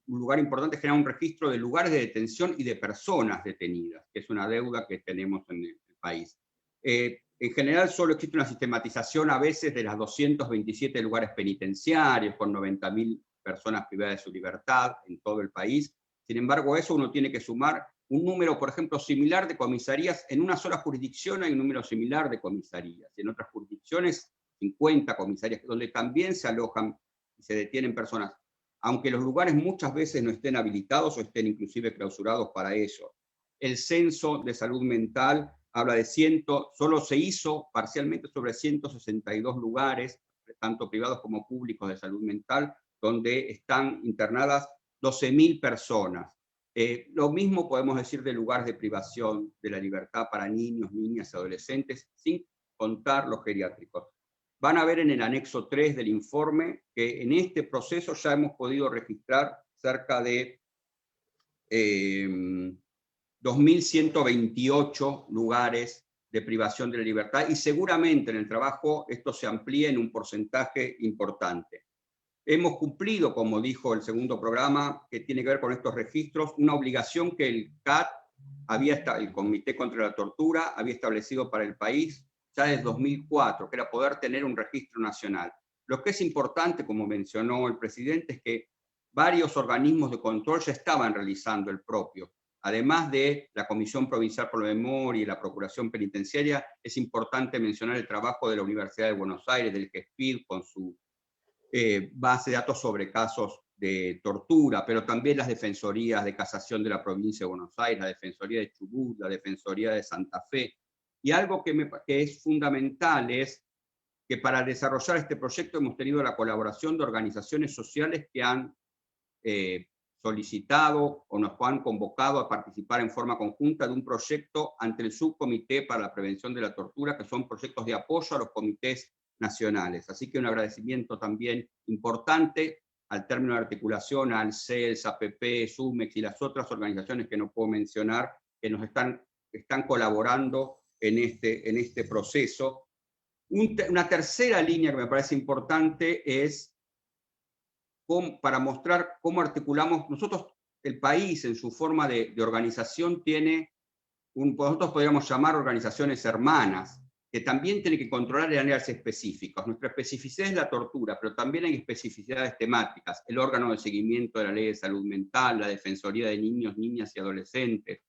lugar importante generar un registro de lugares de detención y de personas detenidas, que es una deuda que tenemos en el país. En general solo existe una sistematización a veces de las 227 lugares penitenciarios, con 90.000 personas privadas de su libertad en todo el país. Sin embargo, a eso uno tiene que sumar un número, por ejemplo, similar de comisarías. En una sola jurisdicción hay un número similar de comisarías, y en otras jurisdicciones 50 comisarías, donde también se alojan y se detienen personas, aunque los lugares muchas veces no estén habilitados o estén inclusive clausurados para ello. El censo de salud mental habla de solo se hizo parcialmente sobre 162 lugares, tanto privados como públicos de salud mental, donde están internadas 12.000 personas. Lo mismo podemos decir de lugares de privación de la libertad para niños, niñas y adolescentes, sin contar los geriátricos. Van a ver en el anexo 3 del informe que en este proceso ya hemos podido registrar cerca de 2.128 lugares de privación de la libertad, y seguramente en el trabajo esto se amplíe en un porcentaje importante. Hemos cumplido, como dijo el segundo programa, que tiene que ver con estos registros, una obligación que el CAT, el Comité contra la Tortura, había establecido para el país ya desde 2004, que era poder tener un registro nacional. Lo que es importante, como mencionó el presidente, es que varios organismos de control ya estaban realizando el propio. Además de la Comisión Provincial por la Memoria y la Procuración Penitenciaria, es importante mencionar el trabajo de la Universidad de Buenos Aires, del GESPID, con su base de datos sobre casos de tortura, pero también las defensorías de casación de la provincia de Buenos Aires, la Defensoría de Chubut, la Defensoría de Santa Fe. Y algo que es fundamental es que para desarrollar este proyecto hemos tenido la colaboración de organizaciones sociales que han solicitado o nos han convocado a participar en forma conjunta de un proyecto ante el Subcomité para la Prevención de la Tortura, que son proyectos de apoyo a los comités nacionales. Así que un agradecimiento también importante al término de articulación, al CELS, APP, SUMEX y las otras organizaciones que no puedo mencionar, que nos están colaborando en este proceso. Una tercera línea que me parece importante es para mostrar cómo articulamos. Nosotros, el país en su forma de organización tiene, nosotros podríamos llamar organizaciones hermanas, que también tienen que controlar en áreas específicas. Nuestra especificidad es la tortura, pero también hay especificidades temáticas. El órgano de seguimiento de la Ley de Salud Mental, la Defensoría de Niños, Niñas y Adolescentes.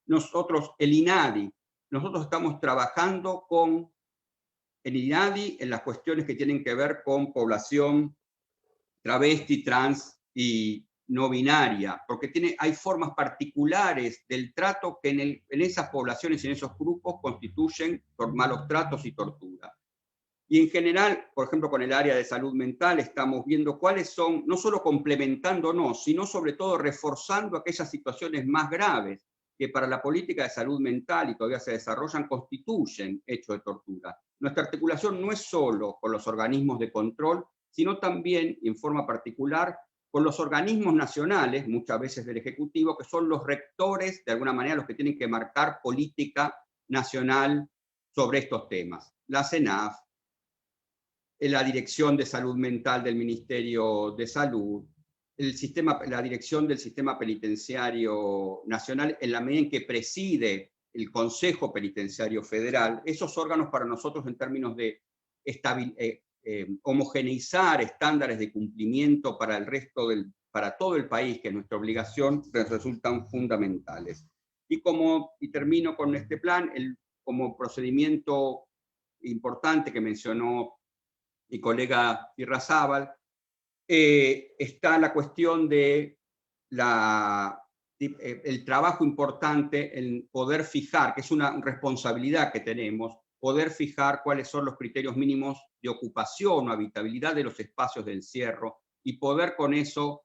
Nosotros, el INADI, nosotros estamos trabajando con el INADI en las cuestiones que tienen que ver con población travesti, trans y no binaria, porque hay formas particulares del trato que en esas poblaciones y en esos grupos constituyen malos tratos y tortura. Y en general, por ejemplo, con el área de salud mental estamos viendo cuáles son, no solo complementándonos, sino sobre todo reforzando aquellas situaciones más graves que para la política de salud mental y todavía se desarrollan, constituyen hechos de tortura. Nuestra articulación no es solo con los organismos de control, sino también, en forma particular, con los organismos nacionales, muchas veces del Ejecutivo, que son los rectores, de alguna manera, los que tienen que marcar política nacional sobre estos temas. La CENAF, la Dirección de Salud Mental del Ministerio de Salud, la Dirección del Sistema Penitenciario Nacional, en la medida en que preside el Consejo Penitenciario Federal. Esos órganos para nosotros, en términos de homogeneizar estándares de cumplimiento para para todo el país, que es nuestra obligación, resultan fundamentales. Y termino con este plan, como procedimiento importante que mencionó mi colega Irrazábal, está la cuestión de el trabajo importante en poder fijar, que es una responsabilidad que tenemos, poder fijar cuáles son los criterios mínimos de ocupación o habitabilidad de los espacios de encierro y poder con eso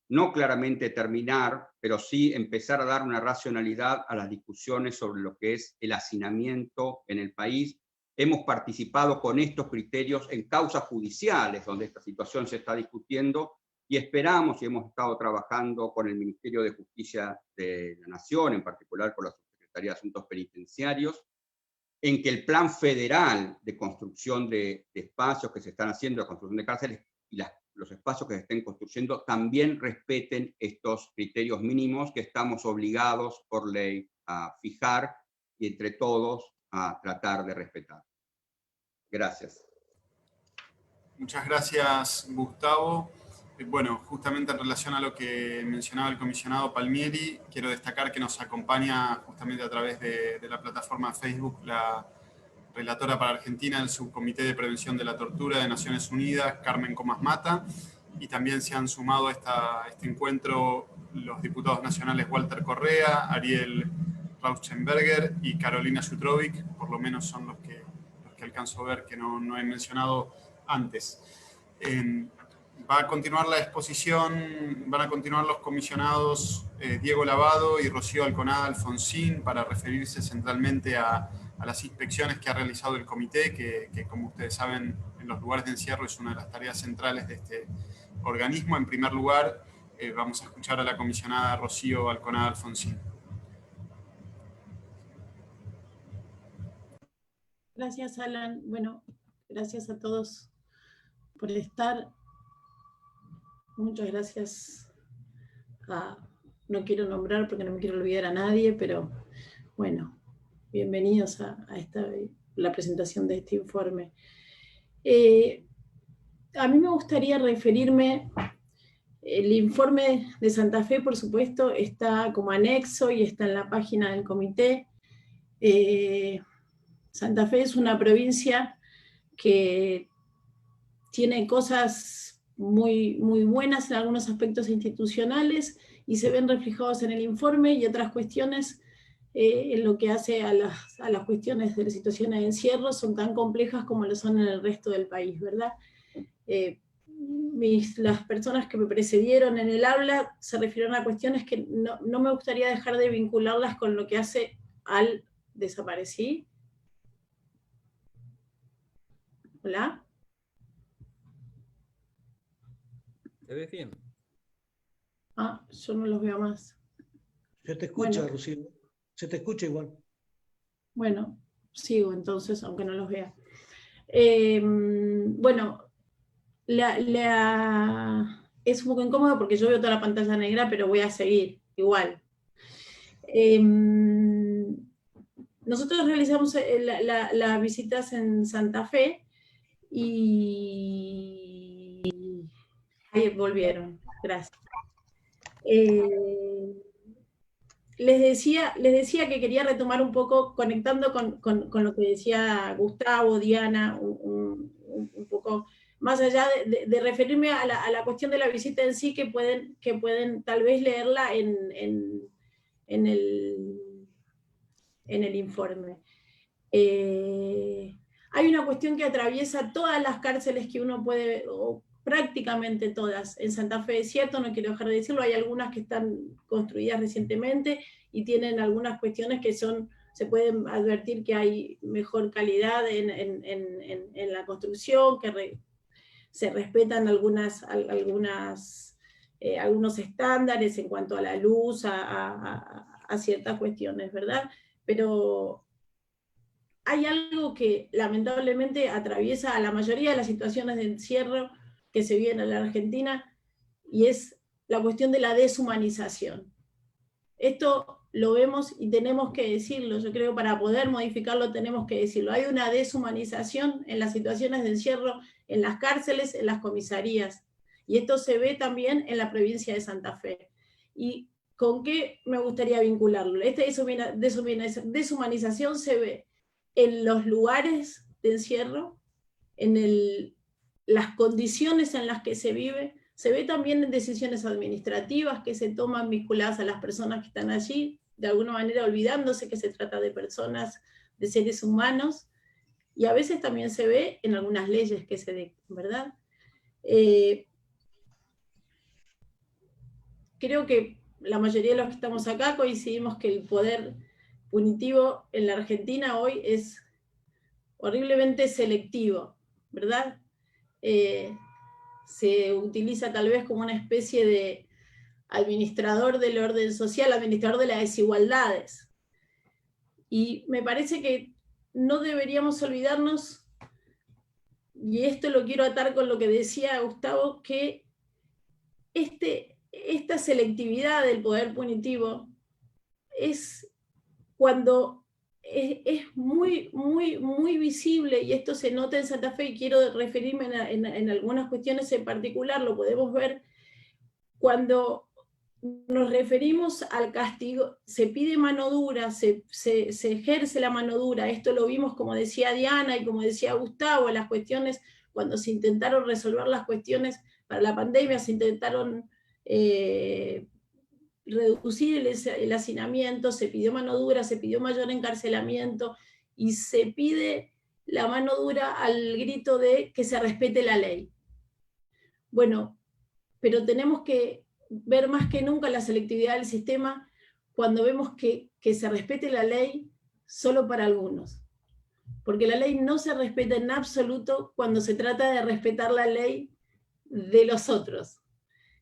no claramente terminar, pero sí empezar a dar una racionalidad a las discusiones sobre lo que es el hacinamiento en el país. Hemos participado con estos criterios en causas judiciales donde esta situación se está discutiendo y esperamos, y hemos estado trabajando con el Ministerio de Justicia de la Nación, en particular con la Subsecretaría de Asuntos Penitenciarios, en que el plan federal de construcción de espacios que se están haciendo, la construcción de cárceles y los espacios que se estén construyendo también respeten estos criterios mínimos que estamos obligados por ley a fijar y entre todos a tratar de respetar. Gracias. Muchas gracias, Gustavo. Bueno, justamente en relación a lo que mencionaba el comisionado Palmieri, quiero destacar que nos acompaña justamente a través de la plataforma Facebook la relatora para Argentina del Subcomité de Prevención de la Tortura de Naciones Unidas, Carmen Comas Mata, y también se han sumado a este encuentro los diputados nacionales Walter Correa, Ariel Rauschenberger y Carolina Jutrovic, por lo menos son los que alcanzo a ver que no he mencionado antes. Va a continuar la exposición, van a continuar los comisionados Diego Lavado y Rocío Alconada Alfonsín para referirse centralmente a las inspecciones que ha realizado el comité, que como ustedes saben, en los lugares de encierro es una de las tareas centrales de este organismo. En primer lugar, vamos a escuchar a la comisionada Rocío Alconada Alfonsín. Gracias, Alan. Bueno, gracias a todos por estar. Muchas gracias no quiero nombrar porque no me quiero olvidar a nadie, pero bueno, bienvenidos a la presentación de este informe. A mí me gustaría referirme, el informe de Santa Fe, por supuesto, está como anexo y está en la página del comité. Santa Fe es una provincia que tiene cosas muy, muy buenas en algunos aspectos institucionales y se ven reflejados en el informe, y otras cuestiones en lo que hace a las cuestiones de la situación de encierro son tan complejas como lo son en el resto del país, ¿verdad? Las personas que me precedieron en el habla se refirieron a cuestiones que no me gustaría dejar de vincularlas con lo que hace al desaparecí. ¿Hola? ¿Te ves bien? Ah, yo no los veo más. Se te escucha, bueno, Rocío. Se te escucha igual. Bueno, sigo entonces, aunque no los vea. Bueno, es un poco incómodo porque yo veo toda la pantalla negra, pero voy a seguir igual. Nosotros realizamos las visitas en Santa Fe y ahí volvieron, gracias. Les decía que quería retomar un poco, conectando con lo que decía Gustavo, Diana, un poco más allá de referirme a la cuestión de la visita en sí, que pueden tal vez leerla en el informe. Hay una cuestión que atraviesa todas las cárceles que uno puede, o prácticamente todas, en Santa Fe, es cierto, no quiero dejar de decirlo, hay algunas que están construidas recientemente y tienen algunas cuestiones que se pueden advertir que hay mejor calidad en la construcción, que se respetan algunos estándares en cuanto a la luz, a ciertas cuestiones, ¿verdad? Pero hay algo que lamentablemente atraviesa a la mayoría de las situaciones de encierro que se viven en la Argentina, y es la cuestión de la deshumanización. Esto lo vemos y tenemos que decirlo, yo creo que para poder modificarlo tenemos que decirlo. Hay una deshumanización en las situaciones de encierro, en las cárceles, en las comisarías, y esto se ve también en la provincia de Santa Fe. ¿Y con qué me gustaría vincularlo? Esta deshumanización se ve en los lugares de encierro, en las condiciones en las que se vive, se ve también en decisiones administrativas que se toman vinculadas a las personas que están allí, de alguna manera olvidándose que se trata de personas, de seres humanos, y a veces también se ve en algunas leyes que se dictan, ¿verdad? Creo que la mayoría de los que estamos acá coincidimos que el poder punitivo en la Argentina hoy es horriblemente selectivo, ¿verdad? Se utiliza tal vez como una especie de administrador del orden social, administrador de las desigualdades. Y me parece que no deberíamos olvidarnos, y esto lo quiero atar con lo que decía Gustavo, que esta selectividad del poder punitivo es cuando es muy, muy, muy visible, y esto se nota en Santa Fe, y quiero referirme en algunas cuestiones en particular, lo podemos ver cuando nos referimos al castigo, se pide mano dura, se ejerce la mano dura. Esto lo vimos, como decía Diana y como decía Gustavo, las cuestiones, cuando se intentaron resolver las cuestiones para la pandemia, se intentaron reducir el hacinamiento, se pidió mano dura, se pidió mayor encarcelamiento, y se pide la mano dura al grito de que se respete la ley. Bueno, pero tenemos que ver más que nunca la selectividad del sistema cuando vemos que se respete la ley solo para algunos. Porque la ley no se respeta en absoluto cuando se trata de respetar la ley de los otros.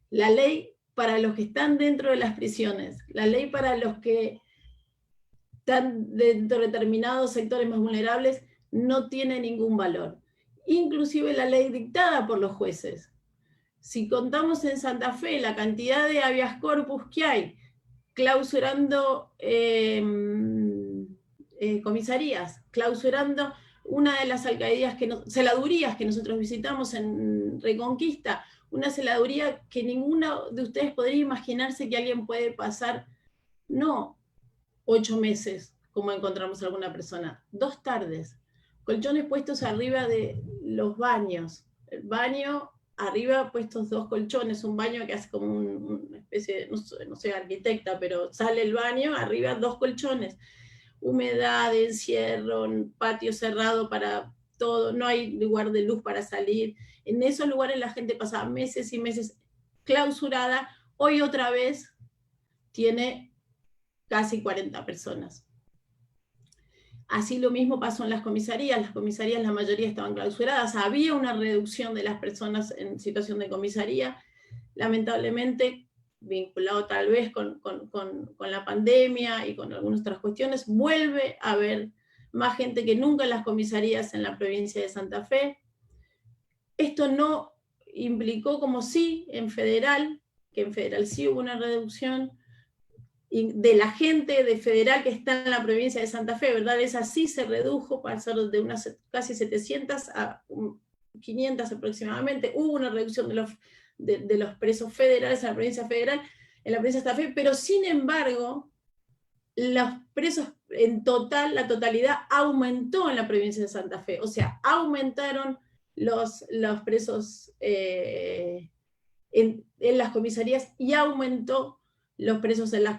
La ley para los que están dentro de las prisiones, la ley para los que están dentro de determinados sectores más vulnerables, no tiene ningún valor. Inclusive la ley dictada por los jueces. Si contamos en Santa Fe la cantidad de habeas corpus que hay, clausurando comisarías, clausurando una de las alcaldías, celadurías que nosotros visitamos en Reconquista, una celaduría que ninguno de ustedes podría imaginarse que alguien puede pasar, no 8 meses, como encontramos a alguna persona, 2 tardes, colchones puestos arriba de los baños, el baño arriba puestos 2 colchones, un baño que hace como una especie de, no sé, arquitecta, pero sale el baño, arriba 2 colchones, humedad, encierro, patio cerrado para todo, no hay lugar de luz para salir. En esos lugares la gente pasaba meses y meses clausurada. Hoy otra vez tiene casi 40 personas. Así lo mismo pasó en las comisarías la mayoría estaban clausuradas, había una reducción de las personas en situación de comisaría, lamentablemente, vinculado tal vez con la pandemia y con algunas otras cuestiones, vuelve a haber más gente que nunca en las comisarías en la provincia de Santa Fe. Esto no implicó, como sí en federal, que en federal sí hubo una reducción de la gente de federal que está en la provincia de Santa Fe, ¿verdad? Esa sí se redujo, pasar de unas casi 700 a 500 aproximadamente. Hubo una reducción de los presos federales en la provincia federal, en la provincia de Santa Fe, pero sin embargo, los presos en total, la totalidad aumentó en la provincia de Santa Fe, o sea, aumentaron los presos en las comisarías y aumentó los presos en las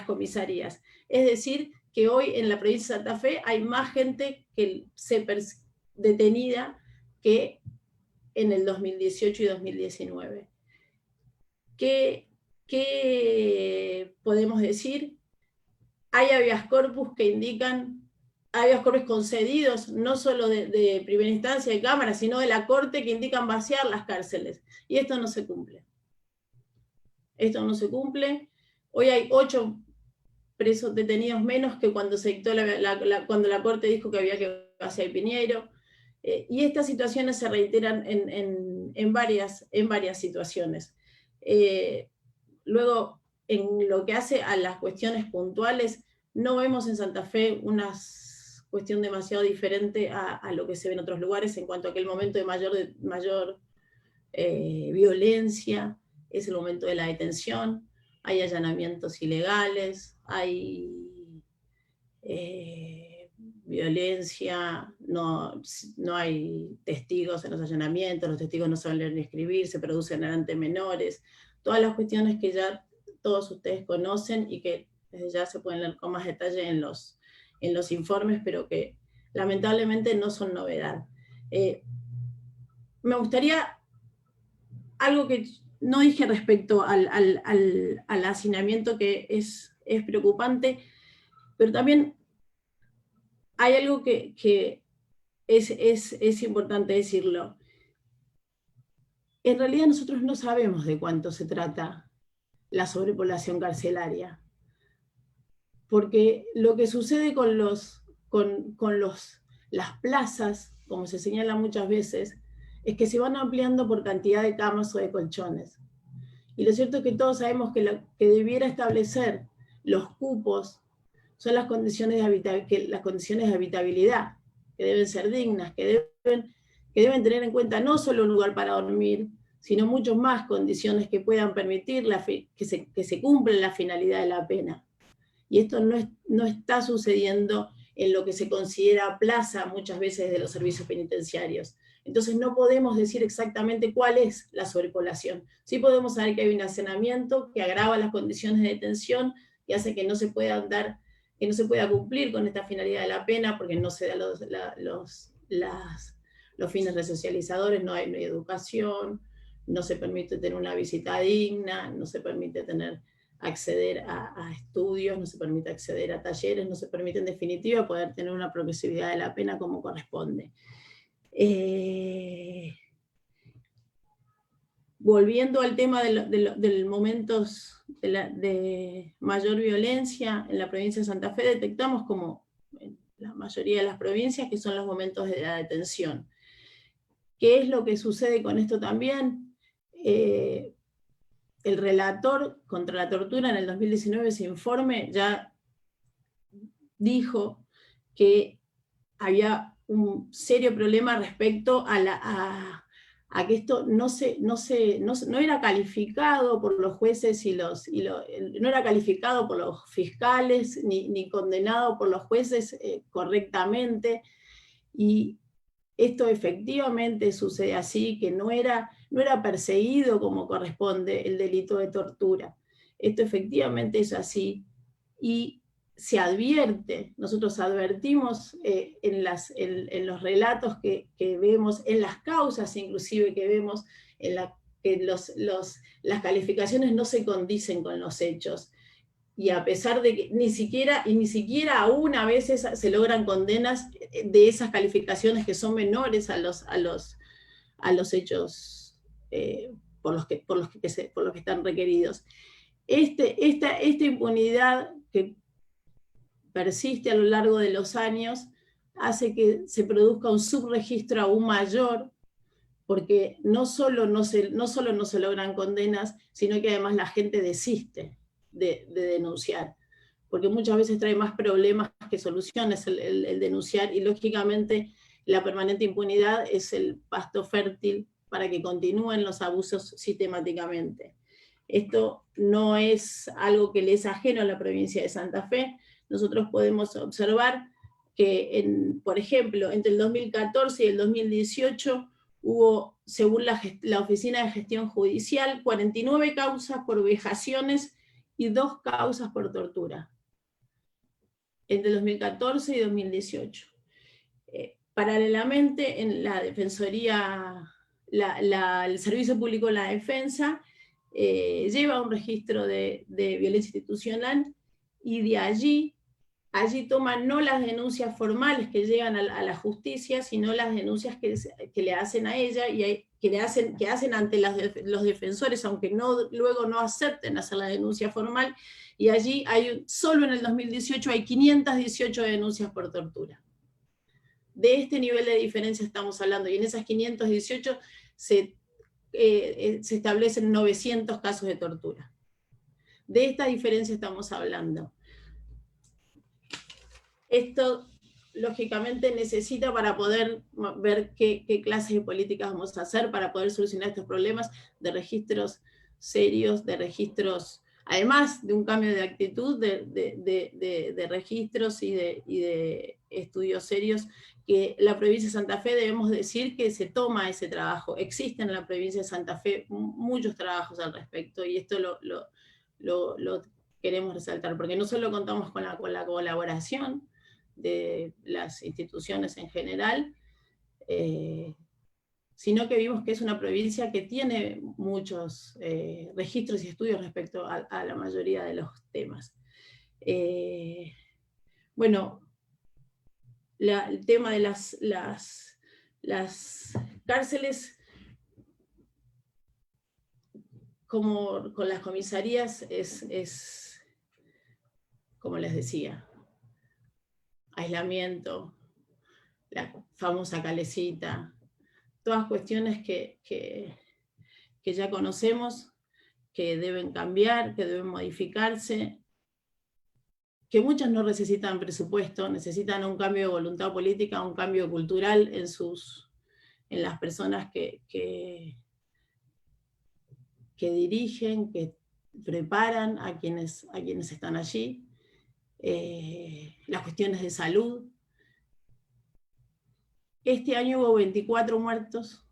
comisarías. Es decir, que hoy en la provincia de Santa Fe hay más gente que detenida que en el 2018 y 2019. ¿Qué podemos decir? Hay habeas corpus que indican, habeas corpus concedidos, no solo de primera instancia de Cámara, sino de la Corte, que indican vaciar las cárceles. Y esto no se cumple. Esto no se cumple. Hoy hay 8 presos detenidos menos que cuando se dictó cuando la Corte dijo que había que vaciar Piñeiro. Y estas situaciones se reiteran en varias situaciones. Luego, en lo que hace a las cuestiones puntuales, no vemos en Santa Fe una cuestión demasiado diferente a lo que se ve en otros lugares en cuanto a aquel momento de mayor violencia, es el momento de la detención, hay allanamientos ilegales, hay violencia, no hay testigos en los allanamientos, los testigos no saben leer ni escribir, se producen ante menores, todas las cuestiones que ya todos ustedes conocen y que desde ya se pueden leer con más detalle en los informes, pero que lamentablemente no son novedad. Me gustaría, algo que no dije respecto al hacinamiento, que es preocupante, pero también hay algo que es importante decirlo. En realidad nosotros no sabemos de cuánto se trata la sobrepoblación carcelaria, porque lo que sucede con las plazas, como se señala muchas veces, es que se van ampliando por cantidad de camas o de colchones. Y lo cierto es que todos sabemos que lo que debiera establecer los cupos son las condiciones de habitabilidad, que deben ser dignas, que deben tener en cuenta no solo un lugar para dormir, sino muchas más condiciones que puedan permitir que se cumpla la finalidad de la pena. Y esto no está sucediendo en lo que se considera plaza muchas veces de los servicios penitenciarios. Entonces no podemos decir exactamente cuál es la sobrepoblación. Sí podemos saber que hay un hacinamiento que agrava las condiciones de detención y hace que no se pueda cumplir con esta finalidad de la pena, porque no se dan los fines resocializadores, no hay educación, no se permite tener una visita digna, no se permite acceder a estudios, no se permite acceder a talleres, no se permite en definitiva poder tener una progresividad de la pena como corresponde. Volviendo al tema de momentos de mayor violencia en la provincia de Santa Fe, detectamos como la mayoría de las provincias, que son los momentos de la detención. ¿Qué es lo que sucede con esto también? El relator contra la tortura en el 2019, ese informe, ya dijo que había un serio problema respecto a que esto no era calificado por los jueces no era calificado por los fiscales, ni condenado por los jueces correctamente, y esto efectivamente sucede así, que no era perseguido como corresponde el delito de tortura. Esto efectivamente es así, y se advierte, nosotros advertimos en los relatos que vemos, en las causas inclusive que vemos, que las calificaciones no se condicen con los hechos, y a pesar de que ni siquiera aún a veces se logran condenas de esas calificaciones que son menores a los hechos por los que están requeridos. Esta impunidad que persiste a lo largo de los años hace que se produzca un subregistro aún mayor, porque no solo no se logran condenas, sino que además la gente desiste de denunciar, porque muchas veces trae más problemas que soluciones el denunciar, y lógicamente la permanente impunidad es el pasto fértil para que continúen los abusos sistemáticamente. Esto no es algo que le es ajeno a la provincia de Santa Fe. Nosotros podemos observar que, por ejemplo, entre el 2014 y el 2018 hubo, según la Oficina de Gestión Judicial, 49 causas por vejaciones y 2 causas por tortura, entre 2014 y 2018. Paralelamente, en la Defensoría, el Servicio Público de la Defensa lleva un registro de violencia institucional, y de allí toman no las denuncias formales que llegan a la justicia, sino las denuncias que le hacen a ella, y que hacen ante los defensores, aunque luego no acepten hacer la denuncia formal, y allí solo en el 2018 hay 518 denuncias por tortura. De este nivel de diferencia estamos hablando, y en esas 518 se establecen 900 casos de tortura. De esta diferencia estamos hablando. Esto, lógicamente, necesita, para poder ver qué clases de políticas vamos a hacer para poder solucionar estos problemas, de registros serios, de registros, además de un cambio de actitud, de registros y de estudios serios, que la provincia de Santa Fe, debemos decir que se toma ese trabajo. Existen en la provincia de Santa Fe muchos trabajos al respecto, y esto lo queremos resaltar, porque no solo contamos con la colaboración de las instituciones en general, sino que vimos que es una provincia que tiene muchos registros y estudios respecto a la mayoría de los temas. Bueno, el tema de las cárceles, como con las comisarías, es como les decía, aislamiento, la famosa calecita, todas cuestiones que ya conocemos, que deben cambiar, que deben modificarse, que muchas no necesitan presupuesto, necesitan un cambio de voluntad política, un cambio cultural en las personas que dirigen, que preparan a quienes están allí, las cuestiones de salud. Este año hubo 24 muertos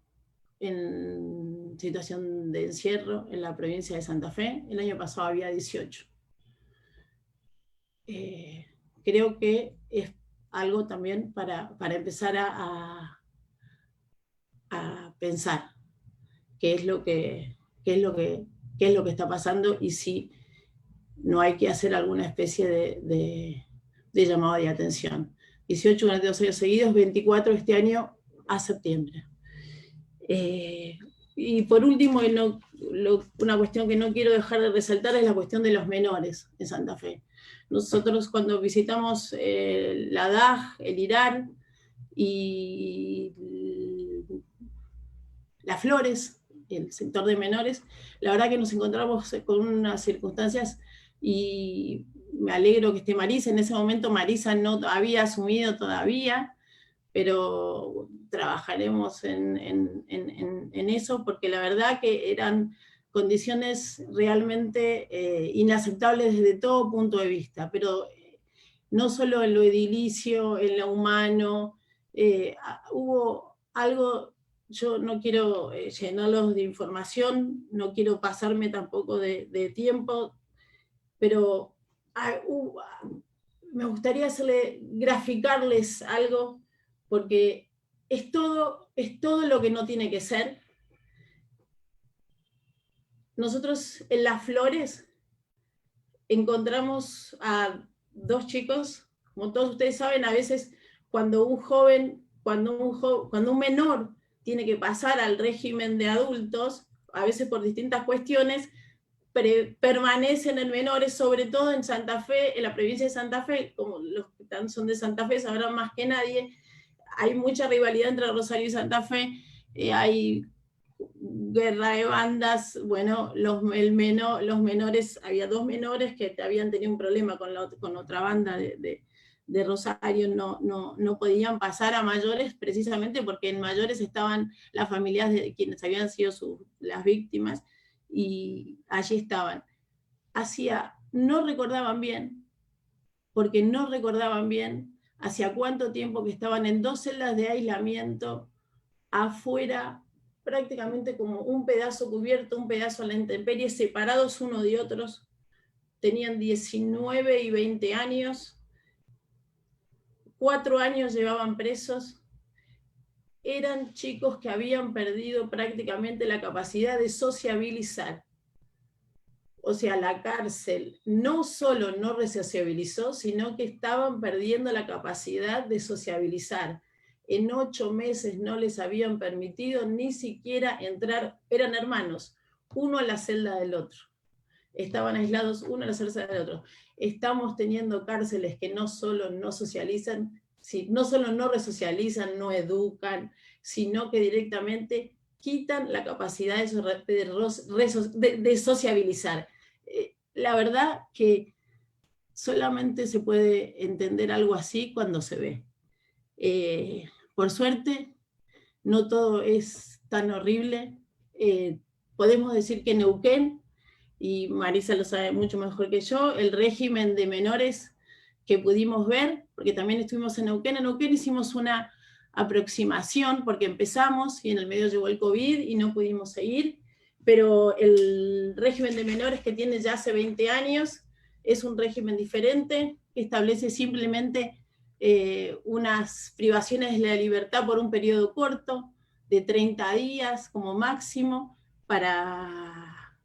en situación de encierro en la provincia de Santa Fe, el año pasado había 18. Creo que es algo también para empezar a pensar qué es lo que está pasando, y si no hay que hacer alguna especie de llamado de atención. 18 durante 2 años seguidos, 24 este año a septiembre. Y por último, una cuestión que no quiero dejar de resaltar es la cuestión de los menores en Santa Fe. Nosotros cuando visitamos la DAG, el IRAR y Las Flores, el sector de menores, la verdad que nos encontramos con unas circunstancias, y me alegro que esté Marisa. En ese momento Marisa no había asumido todavía, pero trabajaremos en eso, porque la verdad que eran condiciones realmente inaceptables desde todo punto de vista, pero no solo en lo edilicio, en lo humano, hubo algo. Yo no quiero llenarlos de información, no quiero pasarme tampoco de tiempo, pero me gustaría graficarles algo, porque es todo lo que no tiene que ser. Nosotros en Las Flores encontramos a 2 chicos, como todos ustedes saben, a veces cuando un menor tiene que pasar al régimen de adultos, a veces por distintas cuestiones, permanecen en menores, sobre todo en Santa Fe, en la provincia de Santa Fe, como los que son de Santa Fe sabrán más que nadie, hay mucha rivalidad entre Rosario y Santa Fe, hay guerra de bandas. Bueno, los menores, había 2 menores que habían tenido un problema con otra banda de Rosario, no podían pasar a mayores, precisamente porque en mayores estaban las familias de quienes habían sido las víctimas, y allí estaban. No recordaban bien, porque no recordaban bien hacía cuánto tiempo que estaban en 2 celdas de aislamiento, afuera, prácticamente como un pedazo cubierto, un pedazo a la intemperie, separados uno de otros. Tenían 19 y 20 años, 4 años llevaban presos. Eran chicos que habían perdido prácticamente la capacidad de sociabilizar. O sea, la cárcel no solo no resociabilizó, sino que estaban perdiendo la capacidad de sociabilizar. En 8 meses no les habían permitido ni siquiera entrar, eran hermanos, uno a la celda del otro. Estaban aislados uno a la celda del otro. Estamos teniendo cárceles que no solo no socializan, no solo no resocializan, no educan, sino que directamente quitan la capacidad de sociabilizar. La verdad que solamente se puede entender algo así cuando se ve. Por suerte, no todo es tan horrible. Podemos decir que Neuquén, y Marisa lo sabe mucho mejor que yo, el régimen de menores que pudimos ver, porque también estuvimos en Neuquén hicimos una aproximación, porque empezamos y en el medio llegó el COVID y no pudimos seguir, pero el régimen de menores que tiene ya hace 20 años es un régimen diferente, que establece simplemente unas privaciones de la libertad por un periodo corto, de 30 días como máximo, para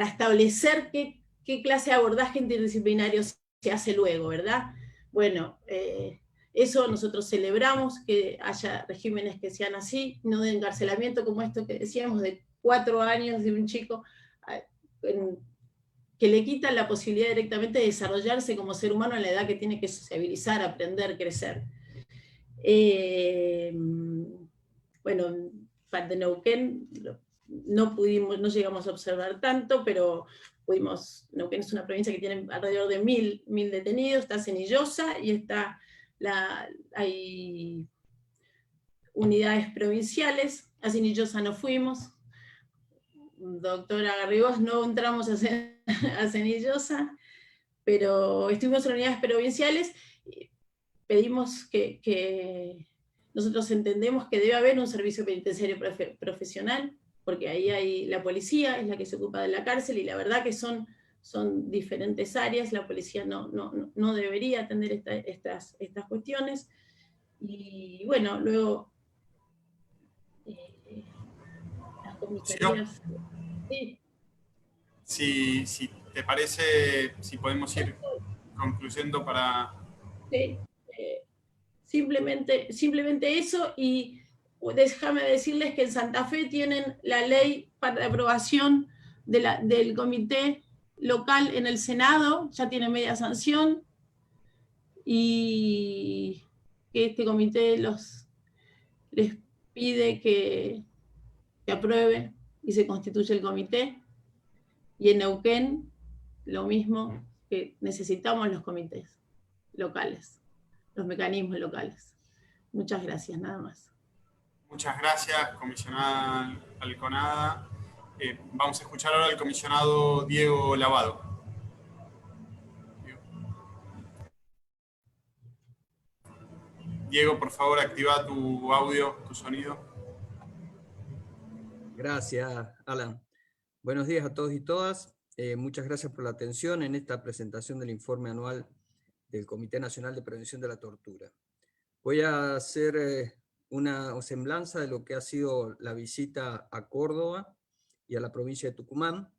establecer qué clase de abordaje interdisciplinario se hace luego, ¿verdad? Bueno, eso nosotros celebramos, que haya regímenes que sean así, no de encarcelamiento como esto que decíamos, de 4 años de un chico, que le quitan la posibilidad directamente de desarrollarse como ser humano en la edad que tiene que sociabilizar, aprender, crecer. Bueno, de Neuquén no llegamos a observar tanto, pero Neuquén es una provincia que tiene alrededor de 1000 detenidos, está Cenillosa y hay unidades provinciales. A Cenillosa no fuimos, doctora Garrigós, no entramos a Cenillosa, pero estuvimos en unidades provinciales. Pedimos que nosotros entendemos que debe haber un servicio penitenciario profesional, porque ahí hay la policía, es la que se ocupa de la cárcel, y la verdad que son diferentes áreas. La policía no debería atender estas cuestiones. Y bueno, luego las comisarías. Sí. Si te parece, si podemos ir concluyendo para... Sí, simplemente eso, y déjame decirles que en Santa Fe tienen la ley para aprobación del comité local en el Senado, ya tiene media sanción, y que este comité les pide que apruebe y se constituye el comité. Y en Neuquén, lo mismo, que necesitamos los comités locales, los mecanismos locales. Muchas gracias, nada más. Muchas gracias, comisionada Alconada. Vamos a escuchar ahora al comisionado Diego Lavado. Diego, por favor, activa tu audio, tu sonido. Gracias, Alan. Buenos días a todos y todas. Muchas gracias por la atención en esta presentación del informe anual del Comité Nacional de Prevención de la Tortura. Voy a hacer una semblanza de lo que ha sido la visita a Córdoba y a la provincia de Tucumán.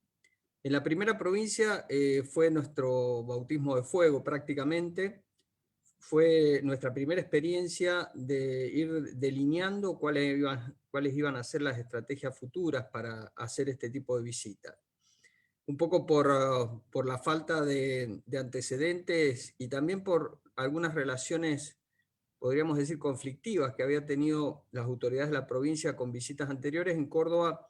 En la primera provincia fue nuestro bautismo de fuego prácticamente. Fue nuestra primera experiencia de ir delineando cuáles iban a ser las estrategias futuras para hacer este tipo de visitas. Un poco por la falta de antecedentes y también por algunas relaciones, podríamos decir, conflictivas que había tenido las autoridades de la provincia con visitas anteriores. En Córdoba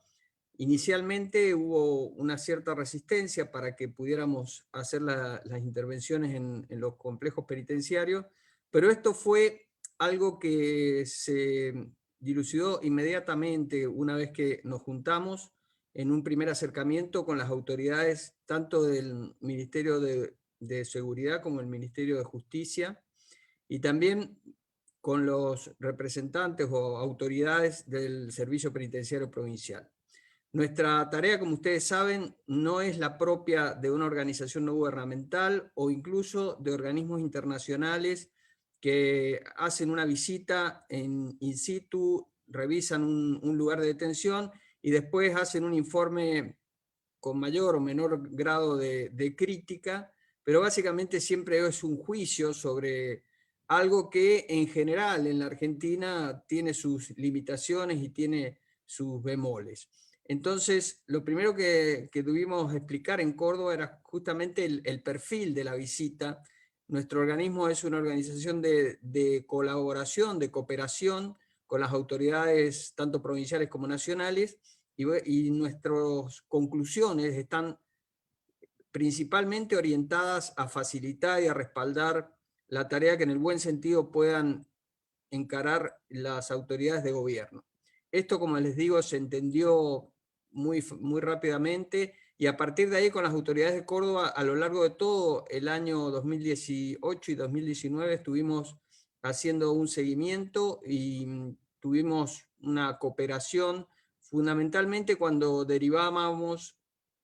inicialmente hubo una cierta resistencia para que pudiéramos hacer las intervenciones en los complejos penitenciarios, pero esto fue algo que se dilucidó inmediatamente una vez que nos juntamos en un primer acercamiento con las autoridades tanto del Ministerio de Seguridad como el Ministerio de Justicia, y también con los representantes o autoridades del Servicio Penitenciario Provincial. Nuestra tarea, como ustedes saben, no es la propia de una organización no gubernamental o incluso de organismos internacionales que hacen una visita in situ, revisan un lugar de detención y después hacen un informe con mayor o menor grado de crítica, pero básicamente siempre es un juicio sobre algo que en general en la Argentina tiene sus limitaciones y tiene sus bemoles. Entonces, lo primero que tuvimos que explicar en Córdoba era justamente el perfil de la visita. Nuestro organismo es una organización de colaboración, de cooperación con las autoridades tanto provinciales como nacionales, y nuestras conclusiones están principalmente orientadas a facilitar y a respaldar la tarea que en el buen sentido puedan encarar las autoridades de gobierno. Esto, como les digo, se entendió muy rápidamente, y a partir de ahí con las autoridades de Córdoba a lo largo de todo el año 2018 y 2019 estuvimos haciendo un seguimiento y tuvimos una cooperación fundamentalmente cuando derivábamos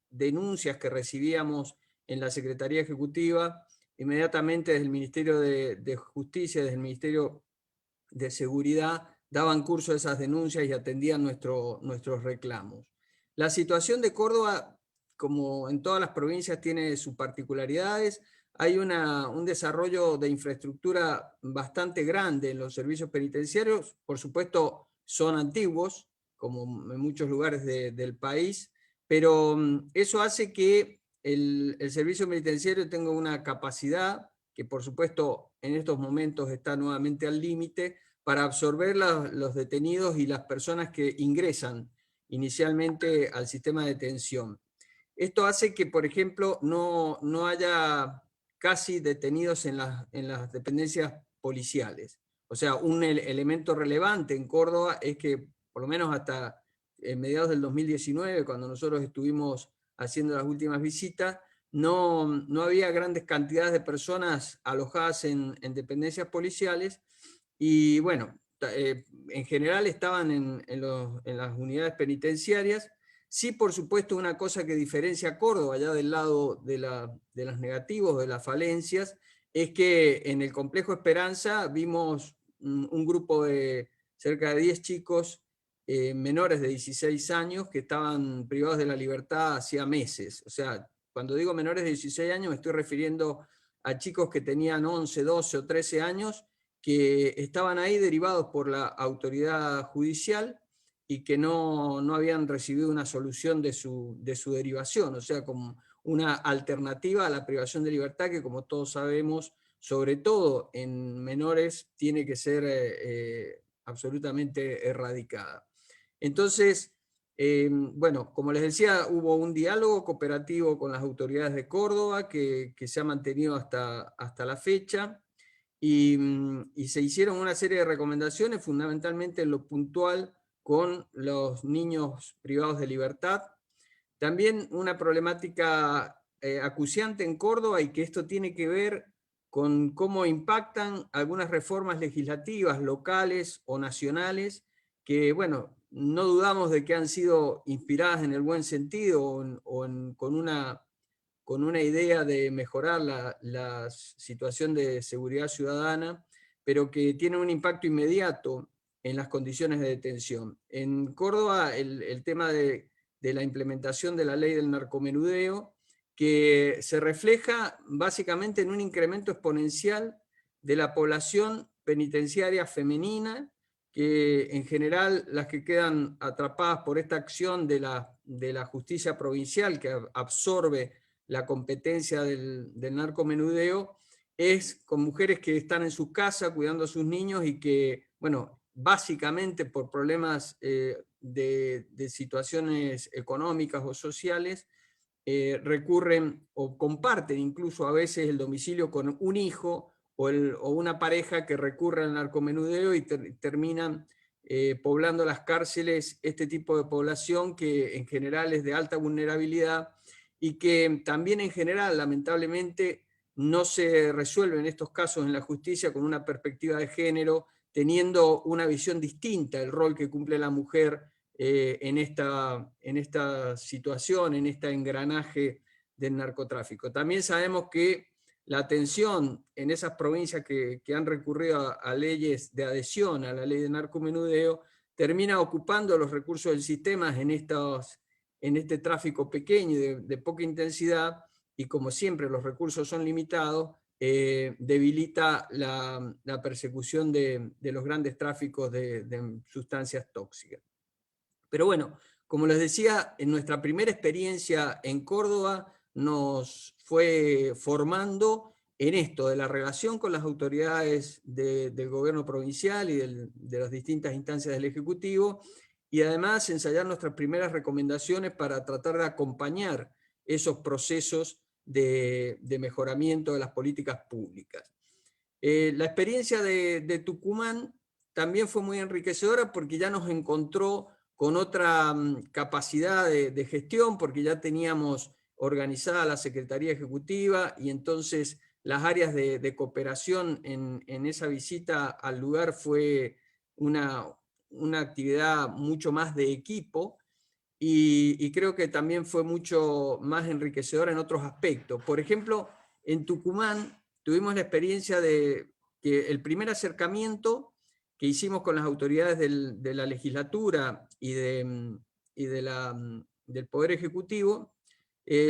denuncias que recibíamos en la Secretaría Ejecutiva. Inmediatamente desde el Ministerio de Justicia, desde el Ministerio de Seguridad, daban curso a esas denuncias y atendían nuestros reclamos. La situación de Córdoba, como en todas las provincias, tiene sus particularidades. Hay un desarrollo de infraestructura bastante grande en los servicios penitenciarios. Por supuesto, son antiguos, como en muchos lugares del país, pero eso hace que el servicio penitenciario tenga una capacidad que, por supuesto, en estos momentos está nuevamente al límite para absorber los detenidos y las personas que ingresan inicialmente al sistema de detención. Esto hace que, por ejemplo, no haya casi detenidos en las dependencias policiales. O sea, un elemento relevante en Córdoba es que, por lo menos hasta mediados del 2019, cuando nosotros estuvimos haciendo las últimas visitas, no había grandes cantidades de personas alojadas en dependencias policiales, y bueno, en general estaban en las unidades penitenciarias. Sí, por supuesto, una cosa que diferencia a Córdoba, allá del lado de los negativos, de las falencias, es que en el complejo Esperanza vimos un grupo de cerca de 10 chicos menores de 16 años que estaban privados de la libertad hacía meses. O sea, cuando digo menores de 16 años me estoy refiriendo a chicos que tenían 11, 12 o 13 años que estaban ahí derivados por la autoridad judicial y que no habían recibido una solución de su derivación, o sea, como una alternativa a la privación de libertad que, como todos sabemos, sobre todo en menores, tiene que ser absolutamente erradicada. Entonces, bueno, como les decía, hubo un diálogo cooperativo con las autoridades de Córdoba que se ha mantenido hasta la fecha, y se hicieron una serie de recomendaciones, fundamentalmente en lo puntual con los niños privados de libertad. También una problemática acuciante en Córdoba, y que esto tiene que ver con cómo impactan algunas reformas legislativas locales o nacionales que, bueno, no dudamos de que han sido inspiradas en el buen sentido con una idea de mejorar la situación de seguridad ciudadana, pero que tienen un impacto inmediato en las condiciones de detención. En Córdoba, el tema de la implementación de la ley del narcomenudeo, que se refleja básicamente en un incremento exponencial de la población penitenciaria femenina, que en general las que quedan atrapadas por esta acción de la justicia provincial, que absorbe la competencia del narcomenudeo, es con mujeres que están en su casa cuidando a sus niños y que, bueno, básicamente por problemas de situaciones económicas o sociales, recurren o comparten incluso a veces el domicilio con un hijo o una pareja que recurre al narcomenudeo y terminan poblando las cárceles este tipo de población que en general es de alta vulnerabilidad y que también en general lamentablemente no se resuelven estos casos en la justicia con una perspectiva de género, teniendo una visión distinta del rol que cumple la mujer en esta situación, en este engranaje del narcotráfico. También sabemos que la atención en esas provincias que han recurrido a leyes de adhesión a la ley de narcomenudeo termina ocupando los recursos del sistema en este tráfico pequeño y de poca intensidad, y como siempre los recursos son limitados, debilita la persecución de los grandes tráficos de sustancias tóxicas. Pero bueno, como les decía, en nuestra primera experiencia en Córdoba nos fue formando en esto de la relación con las autoridades del gobierno provincial y de las distintas instancias del Ejecutivo, y además ensayar nuestras primeras recomendaciones para tratar de acompañar esos procesos de mejoramiento de las políticas públicas. La experiencia de Tucumán también fue muy enriquecedora porque ya nos encontró con otra capacidad de gestión, porque ya teníamos organizada la Secretaría Ejecutiva y entonces las áreas de cooperación en esa visita al lugar fue una actividad mucho más de equipo, y creo que también fue mucho más enriquecedora en otros aspectos. Por ejemplo, en Tucumán tuvimos la experiencia de que el primer acercamiento que hicimos con las autoridades de la legislatura y del Poder Ejecutivo,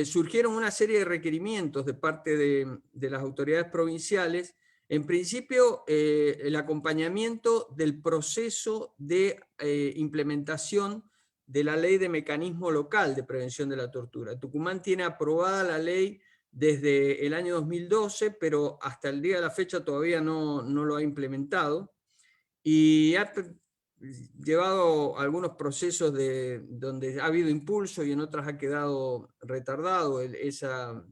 surgieron una serie de requerimientos de parte de las autoridades provinciales. En principio, el acompañamiento del proceso de implementación de la ley de mecanismo local de prevención de la tortura. Tucumán tiene aprobada la ley desde el año 2012, pero hasta el día de la fecha todavía no lo ha implementado, y ha llevado algunos procesos donde ha habido impulso y en otras ha quedado retardado esa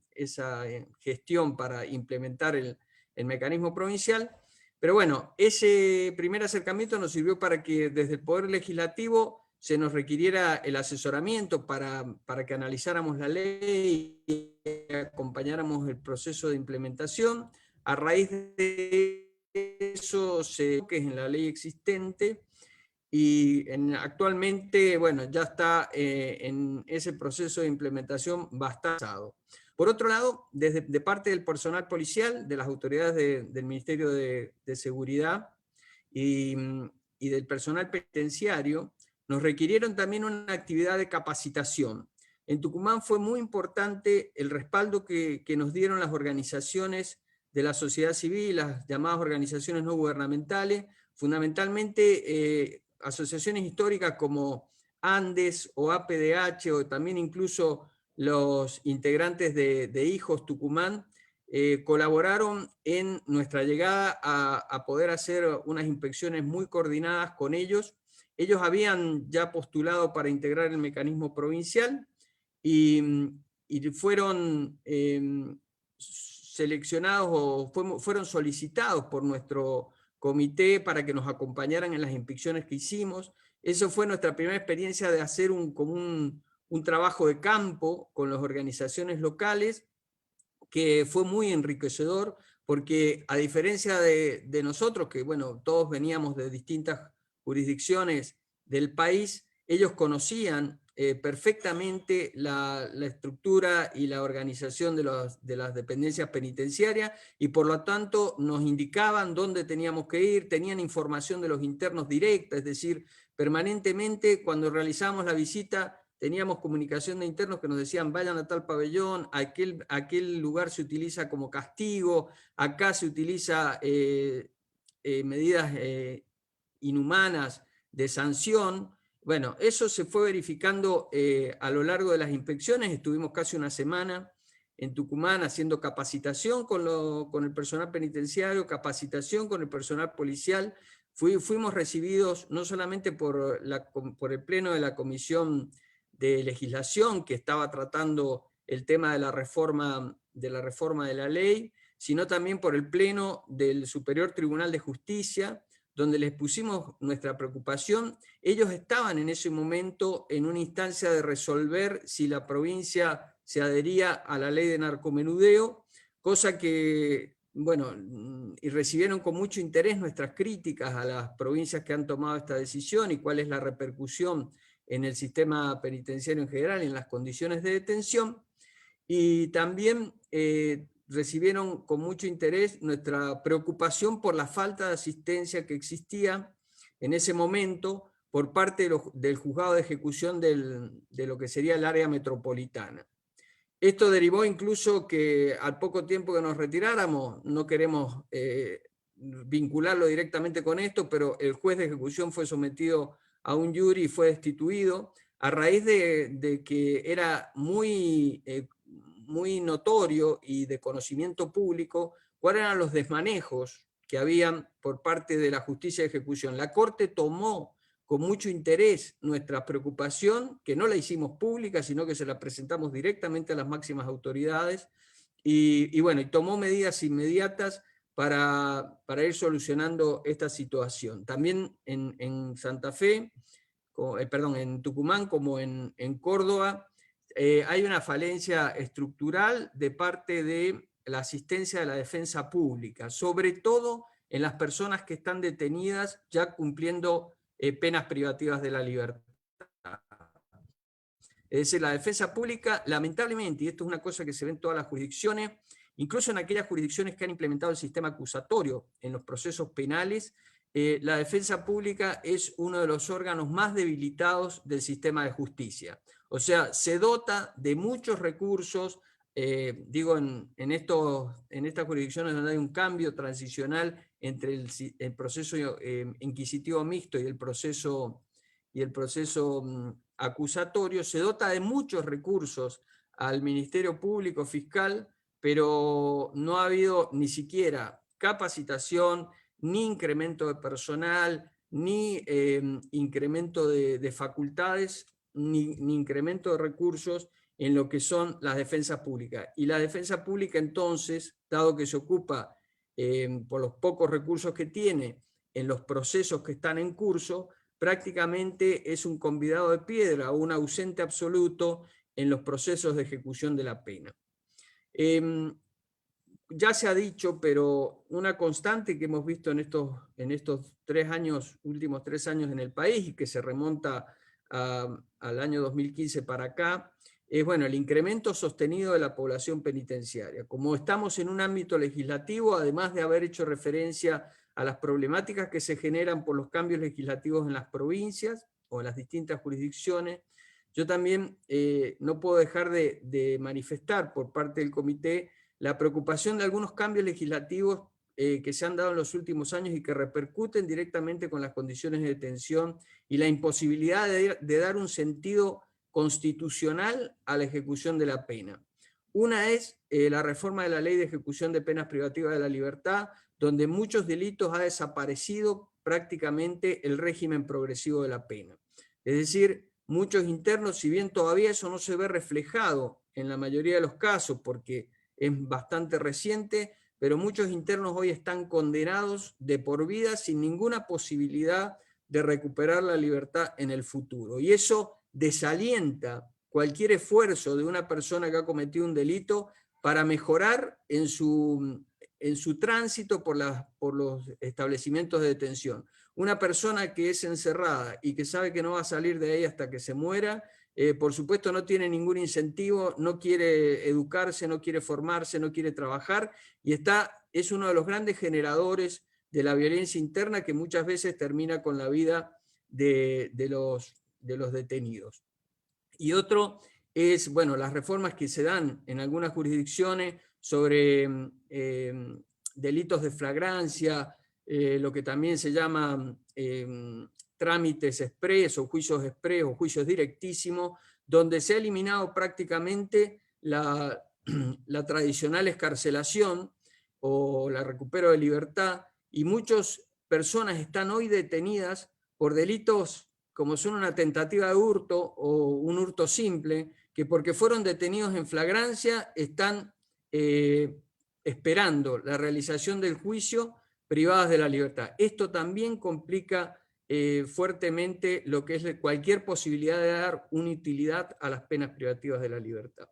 gestión para implementar el mecanismo provincial. Pero bueno, ese primer acercamiento nos sirvió para que desde el Poder Legislativo se nos requiriera el asesoramiento para que analizáramos la ley y acompañáramos el proceso de implementación. A raíz de eso que es en la ley existente, y actualmente, bueno, ya está en ese proceso de implementación bastante avanzado. Por otro lado, de parte del personal policial, de las autoridades del Ministerio de Seguridad y del personal penitenciario, nos requirieron también una actividad de capacitación. En Tucumán fue muy importante el respaldo que nos dieron las organizaciones de la sociedad civil, las llamadas organizaciones no gubernamentales, fundamentalmente asociaciones históricas como Andes o APDH, o también incluso los integrantes de Hijos Tucumán, colaboraron en nuestra llegada a poder hacer unas inspecciones muy coordinadas con ellos. Ellos habían ya postulado para integrar el mecanismo provincial y fueron seleccionados o fueron solicitados por nuestro comité para que nos acompañaran en las inspecciones que hicimos. Eso fue nuestra primera experiencia de hacer un trabajo de campo con las organizaciones locales, que fue muy enriquecedor, porque a diferencia de nosotros, que bueno, todos veníamos de distintas jurisdicciones del país, ellos conocían perfectamente la estructura y la organización de las dependencias penitenciarias, y por lo tanto nos indicaban dónde teníamos que ir, tenían información de los internos directa, es decir, permanentemente cuando realizábamos la visita teníamos comunicación de internos que nos decían vayan a tal pabellón, aquel lugar se utiliza como castigo, acá se utiliza medidas inhumanas de sanción. Bueno, eso se fue verificando a lo largo de las inspecciones. Estuvimos casi una semana en Tucumán haciendo capacitación con el personal penitenciario, capacitación con el personal policial. Fuimos recibidos no solamente por el pleno de la Comisión de Legislación, que estaba tratando el tema de la reforma de la ley, sino también por el pleno del Superior Tribunal de Justicia, donde les pusimos nuestra preocupación. Ellos estaban en ese momento en una instancia de resolver si la provincia se adhería a la ley de narcomenudeo, cosa que, bueno, y recibieron con mucho interés nuestras críticas a las provincias que han tomado esta decisión y cuál es la repercusión en el sistema penitenciario en general, en las condiciones de detención, y también recibieron con mucho interés nuestra preocupación por la falta de asistencia que existía en ese momento por parte del juzgado de ejecución de lo que sería el área metropolitana. Esto derivó incluso que al poco tiempo que nos retiráramos, no queremos vincularlo directamente con esto, pero el juez de ejecución fue sometido a un jury y fue destituido a raíz de que era muy notorio y de conocimiento público cuáles eran los desmanejos que habían por parte de la justicia de ejecución. La Corte tomó con mucho interés nuestra preocupación, que no la hicimos pública, sino que se la presentamos directamente a las máximas autoridades, y bueno, y tomó medidas inmediatas para ir solucionando esta situación. También en Santa Fe, en Tucumán como en Córdoba, hay una falencia estructural de parte de la asistencia de la defensa pública, sobre todo en las personas que están detenidas ya cumpliendo penas privativas de la libertad. Es decir, la defensa pública, lamentablemente, y esto es una cosa que se ve en todas las jurisdicciones, incluso en aquellas jurisdicciones que han implementado el sistema acusatorio en los procesos penales, la defensa pública es uno de los órganos más debilitados del sistema de justicia. O sea, se dota de muchos recursos, digo, en estas jurisdicciones donde hay un cambio transicional entre el proceso inquisitivo mixto y el proceso acusatorio, se dota de muchos recursos al Ministerio Público Fiscal, pero no ha habido ni siquiera capacitación, ni incremento de personal, ni incremento de facultades, ni incremento de recursos en lo que son las defensas públicas. Y la defensa pública entonces, dado que se ocupa por los pocos recursos que tiene en los procesos que están en curso, prácticamente es un convidado de piedra o un ausente absoluto en los procesos de ejecución de la pena. Ya se ha dicho, pero una constante que hemos visto en estos últimos 3 años en el país, y que se remonta al año 2015 para acá, es bueno, el incremento sostenido de la población penitenciaria. Como estamos en un ámbito legislativo, además de haber hecho referencia a las problemáticas que se generan por los cambios legislativos en las provincias o en las distintas jurisdicciones, yo también no puedo dejar de manifestar por parte del comité la preocupación de algunos cambios legislativos que se han dado en los últimos años y que repercuten directamente con las condiciones de detención y la imposibilidad de dar un sentido constitucional a la ejecución de la pena. Una es la reforma de la Ley de Ejecución de Penas Privativas de la Libertad, donde muchos delitos ha desaparecido prácticamente el régimen progresivo de la pena. Es decir, muchos internos, si bien todavía eso no se ve reflejado en la mayoría de los casos, porque es bastante reciente, pero muchos internos hoy están condenados de por vida sin ninguna posibilidad de recuperar la libertad en el futuro. Y eso desalienta cualquier esfuerzo de una persona que ha cometido un delito para mejorar en su tránsito por los establecimientos de detención. Una persona que es encerrada y que sabe que no va a salir de ahí hasta que se muera, por supuesto no tiene ningún incentivo, no quiere educarse, no quiere formarse, no quiere trabajar, y es uno de los grandes generadores de la violencia interna que muchas veces termina con la vida de los detenidos. Y otro es, bueno, las reformas que se dan en algunas jurisdicciones sobre delitos de flagrancia, lo que también se llama trámites express o juicios express o juicios directísimos, donde se ha eliminado prácticamente la tradicional excarcelación o la recupero de libertad, y muchas personas están hoy detenidas por delitos como son una tentativa de hurto o un hurto simple, que porque fueron detenidos en flagrancia están esperando la realización del juicio privadas de la libertad. Esto también complica fuertemente lo que es cualquier posibilidad de dar una utilidad a las penas privativas de la libertad.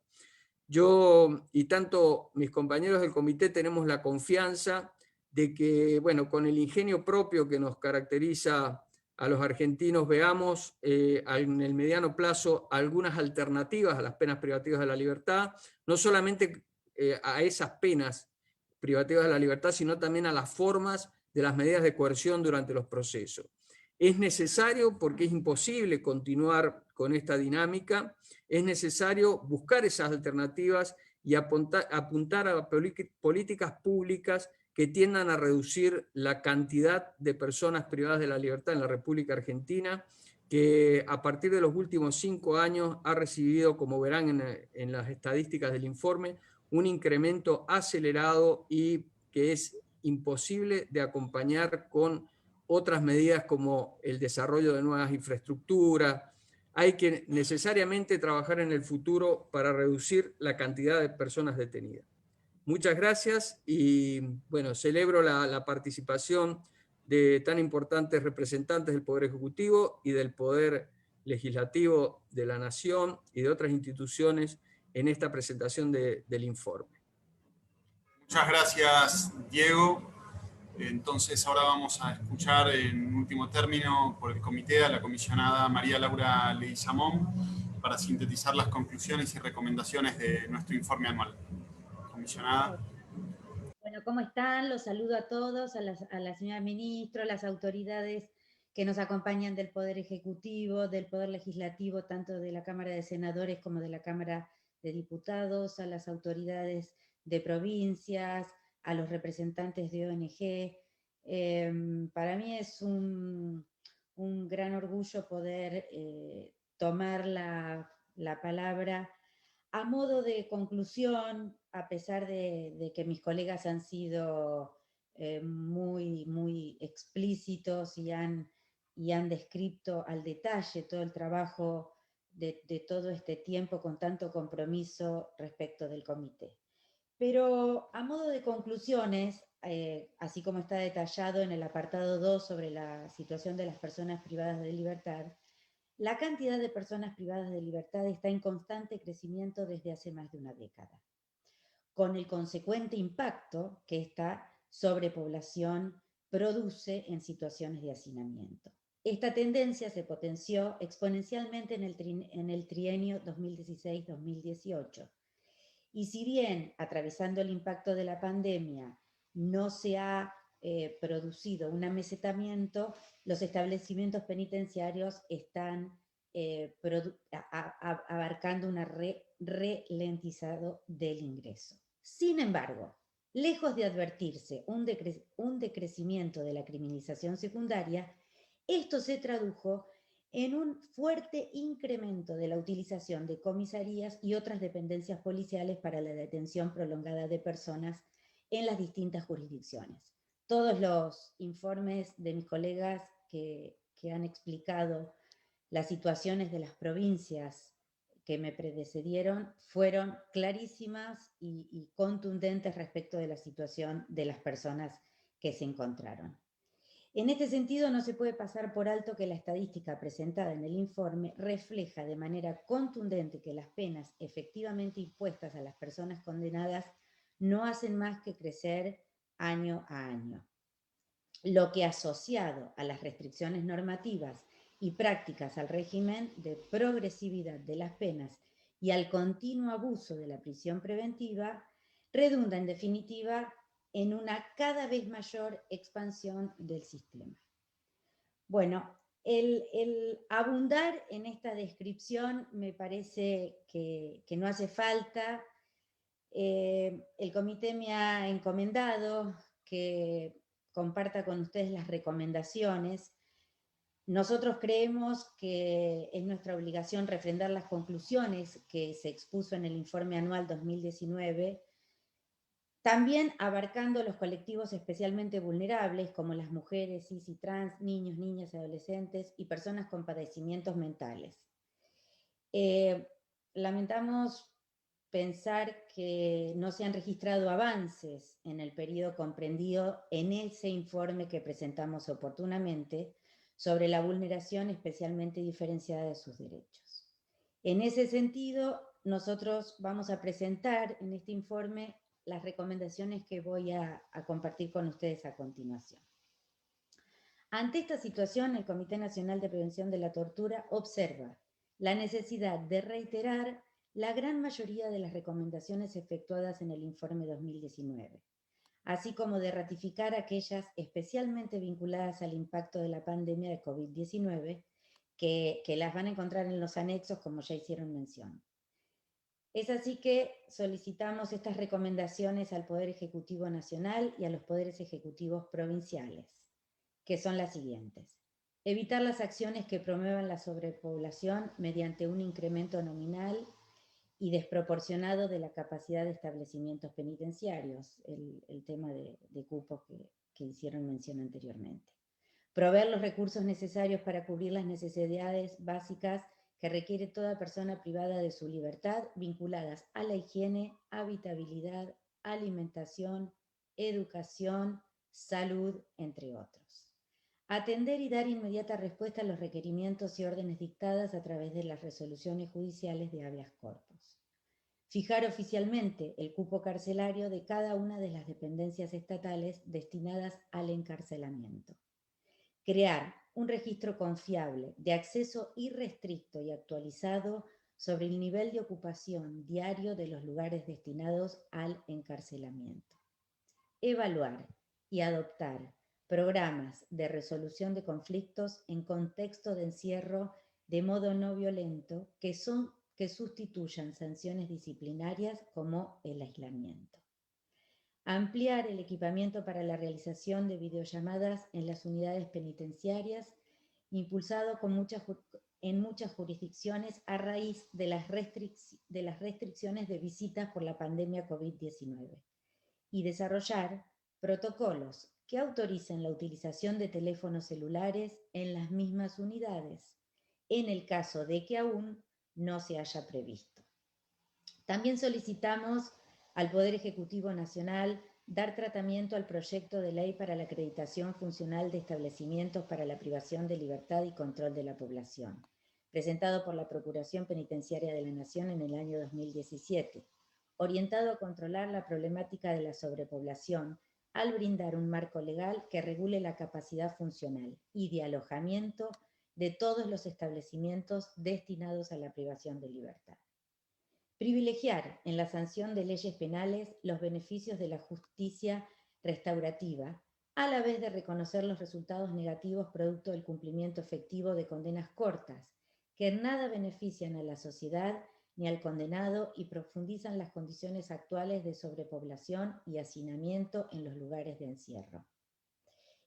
Yo y tanto mis compañeros del comité tenemos la confianza de que, bueno, con el ingenio propio que nos caracteriza a los argentinos, veamos en el mediano plazo algunas alternativas a las penas privativas de la libertad, no solamente a esas penas privativas de la libertad, sino también a las formas de las medidas de coerción durante los procesos. Es necesario, porque es imposible continuar con esta dinámica, es necesario buscar esas alternativas y apuntar a políticas públicas que tiendan a reducir la cantidad de personas privadas de la libertad en la República Argentina, que a partir de los últimos 5 años ha recibido, como verán en las estadísticas del informe, un incremento acelerado y que es imposible de acompañar con otras medidas como el desarrollo de nuevas infraestructuras. Hay que necesariamente trabajar en el futuro para reducir la cantidad de personas detenidas. Muchas gracias y bueno, celebro la participación de tan importantes representantes del Poder Ejecutivo y del Poder Legislativo de la Nación y de otras instituciones en esta presentación del informe. Muchas gracias, Diego. Entonces ahora vamos a escuchar en último término por el comité a la comisionada María Laura Leguizamón para sintetizar las conclusiones y recomendaciones de nuestro informe anual. Comisionada. Bueno, ¿cómo están? Los saludo a todos, a la señora ministra, a las autoridades que nos acompañan del Poder Ejecutivo, del Poder Legislativo, tanto de la Cámara de Senadores como de la Cámara de Diputados, a las autoridades de provincias, a los representantes de ONG. Para mí es un gran orgullo poder tomar la palabra a modo de conclusión, a pesar de que mis colegas han sido muy explícitos y han descrito al detalle todo el trabajo de todo este tiempo con tanto compromiso respecto del comité. Pero a modo de conclusiones, así como está detallado en el apartado 2 sobre la situación de las personas privadas de libertad, la cantidad de personas privadas de libertad está en constante crecimiento desde hace más de una década, con el consecuente impacto que esta sobrepoblación produce en situaciones de hacinamiento. Esta tendencia se potenció exponencialmente en el trienio 2016-2018. Y si bien, atravesando el impacto de la pandemia, no se ha producido un amesetamiento, los establecimientos penitenciarios están abarcando un ralentizado del ingreso. Sin embargo, lejos de advertirse un decrecimiento de la criminalización secundaria, esto se tradujo en un fuerte incremento de la utilización de comisarías y otras dependencias policiales para la detención prolongada de personas en las distintas jurisdicciones. Todos los informes de mis colegas que han explicado las situaciones de las provincias que me precedieron fueron clarísimas y contundentes respecto de la situación de las personas que se encontraron. En este sentido, no se puede pasar por alto que la estadística presentada en el informe refleja de manera contundente que las penas efectivamente impuestas a las personas condenadas no hacen más que crecer año a año. Lo que, asociado a las restricciones normativas y prácticas al régimen de progresividad de las penas y al continuo abuso de la prisión preventiva, redunda en definitiva en una cada vez mayor expansión del sistema. Bueno, el abundar en esta descripción me parece que no hace falta. El comité me ha encomendado que comparta con ustedes las recomendaciones. Nosotros creemos que es nuestra obligación refrendar las conclusiones que se expuso en el informe anual 2019, también abarcando los colectivos especialmente vulnerables, como las mujeres, cis y trans, niños, niñas, adolescentes y personas con padecimientos mentales. Lamentamos pensar que no se han registrado avances en el periodo comprendido en ese informe que presentamos oportunamente sobre la vulneración especialmente diferenciada de sus derechos. En ese sentido, nosotros vamos a presentar en este informe las recomendaciones que voy a compartir con ustedes a continuación. Ante esta situación, el Comité Nacional de Prevención de la Tortura observa la necesidad de reiterar la gran mayoría de las recomendaciones efectuadas en el informe 2019, así como de ratificar aquellas especialmente vinculadas al impacto de la pandemia de COVID-19, que las van a encontrar en los anexos, como ya hicieron mención. Es así que solicitamos estas recomendaciones al Poder Ejecutivo Nacional y a los Poderes Ejecutivos Provinciales, que son las siguientes. Evitar las acciones que promuevan la sobrepoblación mediante un incremento nominal y desproporcionado de la capacidad de establecimientos penitenciarios, el tema de cupos que hicieron mención anteriormente. Proveer los recursos necesarios para cubrir las necesidades básicas que requiere toda persona privada de su libertad, vinculadas a la higiene, habitabilidad, alimentación, educación, salud, entre otros. Atender y dar inmediata respuesta a los requerimientos y órdenes dictadas a través de las resoluciones judiciales de habeas corpus. Fijar oficialmente el cupo carcelario de cada una de las dependencias estatales destinadas al encarcelamiento. Crear un registro confiable de acceso irrestricto y actualizado sobre el nivel de ocupación diario de los lugares destinados al encarcelamiento. Evaluar y adoptar programas de resolución de conflictos en contexto de encierro de modo no violento que sustituyan sanciones disciplinarias como el aislamiento. Ampliar el equipamiento para la realización de videollamadas en las unidades penitenciarias, impulsado en muchas jurisdicciones a raíz de las restricciones de visitas por la pandemia COVID-19, y desarrollar protocolos que autoricen la utilización de teléfonos celulares en las mismas unidades, en el caso de que aún no se haya previsto. También solicitamos al Poder Ejecutivo Nacional dar tratamiento al proyecto de ley para la acreditación funcional de establecimientos para la privación de libertad y control de la población, presentado por la Procuración Penitenciaria de la Nación en el año 2017, orientado a controlar la problemática de la sobrepoblación al brindar un marco legal que regule la capacidad funcional y de alojamiento de todos los establecimientos destinados a la privación de libertad. Privilegiar en la sanción de leyes penales los beneficios de la justicia restaurativa, a la vez de reconocer los resultados negativos producto del cumplimiento efectivo de condenas cortas, que en nada benefician a la sociedad ni al condenado y profundizan las condiciones actuales de sobrepoblación y hacinamiento en los lugares de encierro.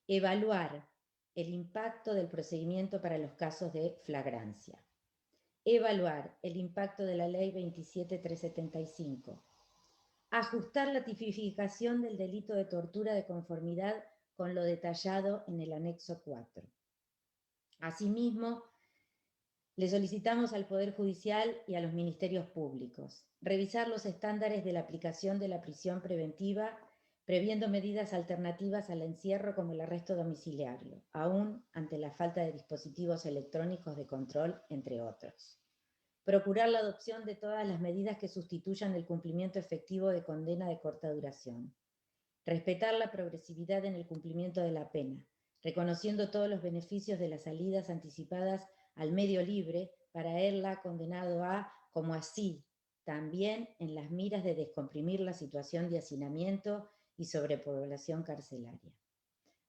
Evaluar el impacto del procedimiento para los casos de flagrancia. Evaluar el impacto de la Ley 27375. Ajustar la tipificación del delito de tortura de conformidad con lo detallado en el anexo 4. Asimismo, le solicitamos al Poder Judicial y a los ministerios públicos revisar los estándares de la aplicación de la prisión preventiva, previendo medidas alternativas al encierro como el arresto domiciliario, aún ante la falta de dispositivos electrónicos de control, entre otros. Procurar la adopción de todas las medidas que sustituyan el cumplimiento efectivo de condena de corta duración. Respetar la progresividad en el cumplimiento de la pena, reconociendo todos los beneficios de las salidas anticipadas al medio libre para el condenado a, como así, también en las miras de descomprimir la situación de hacinamiento y sobrepoblación carcelaria.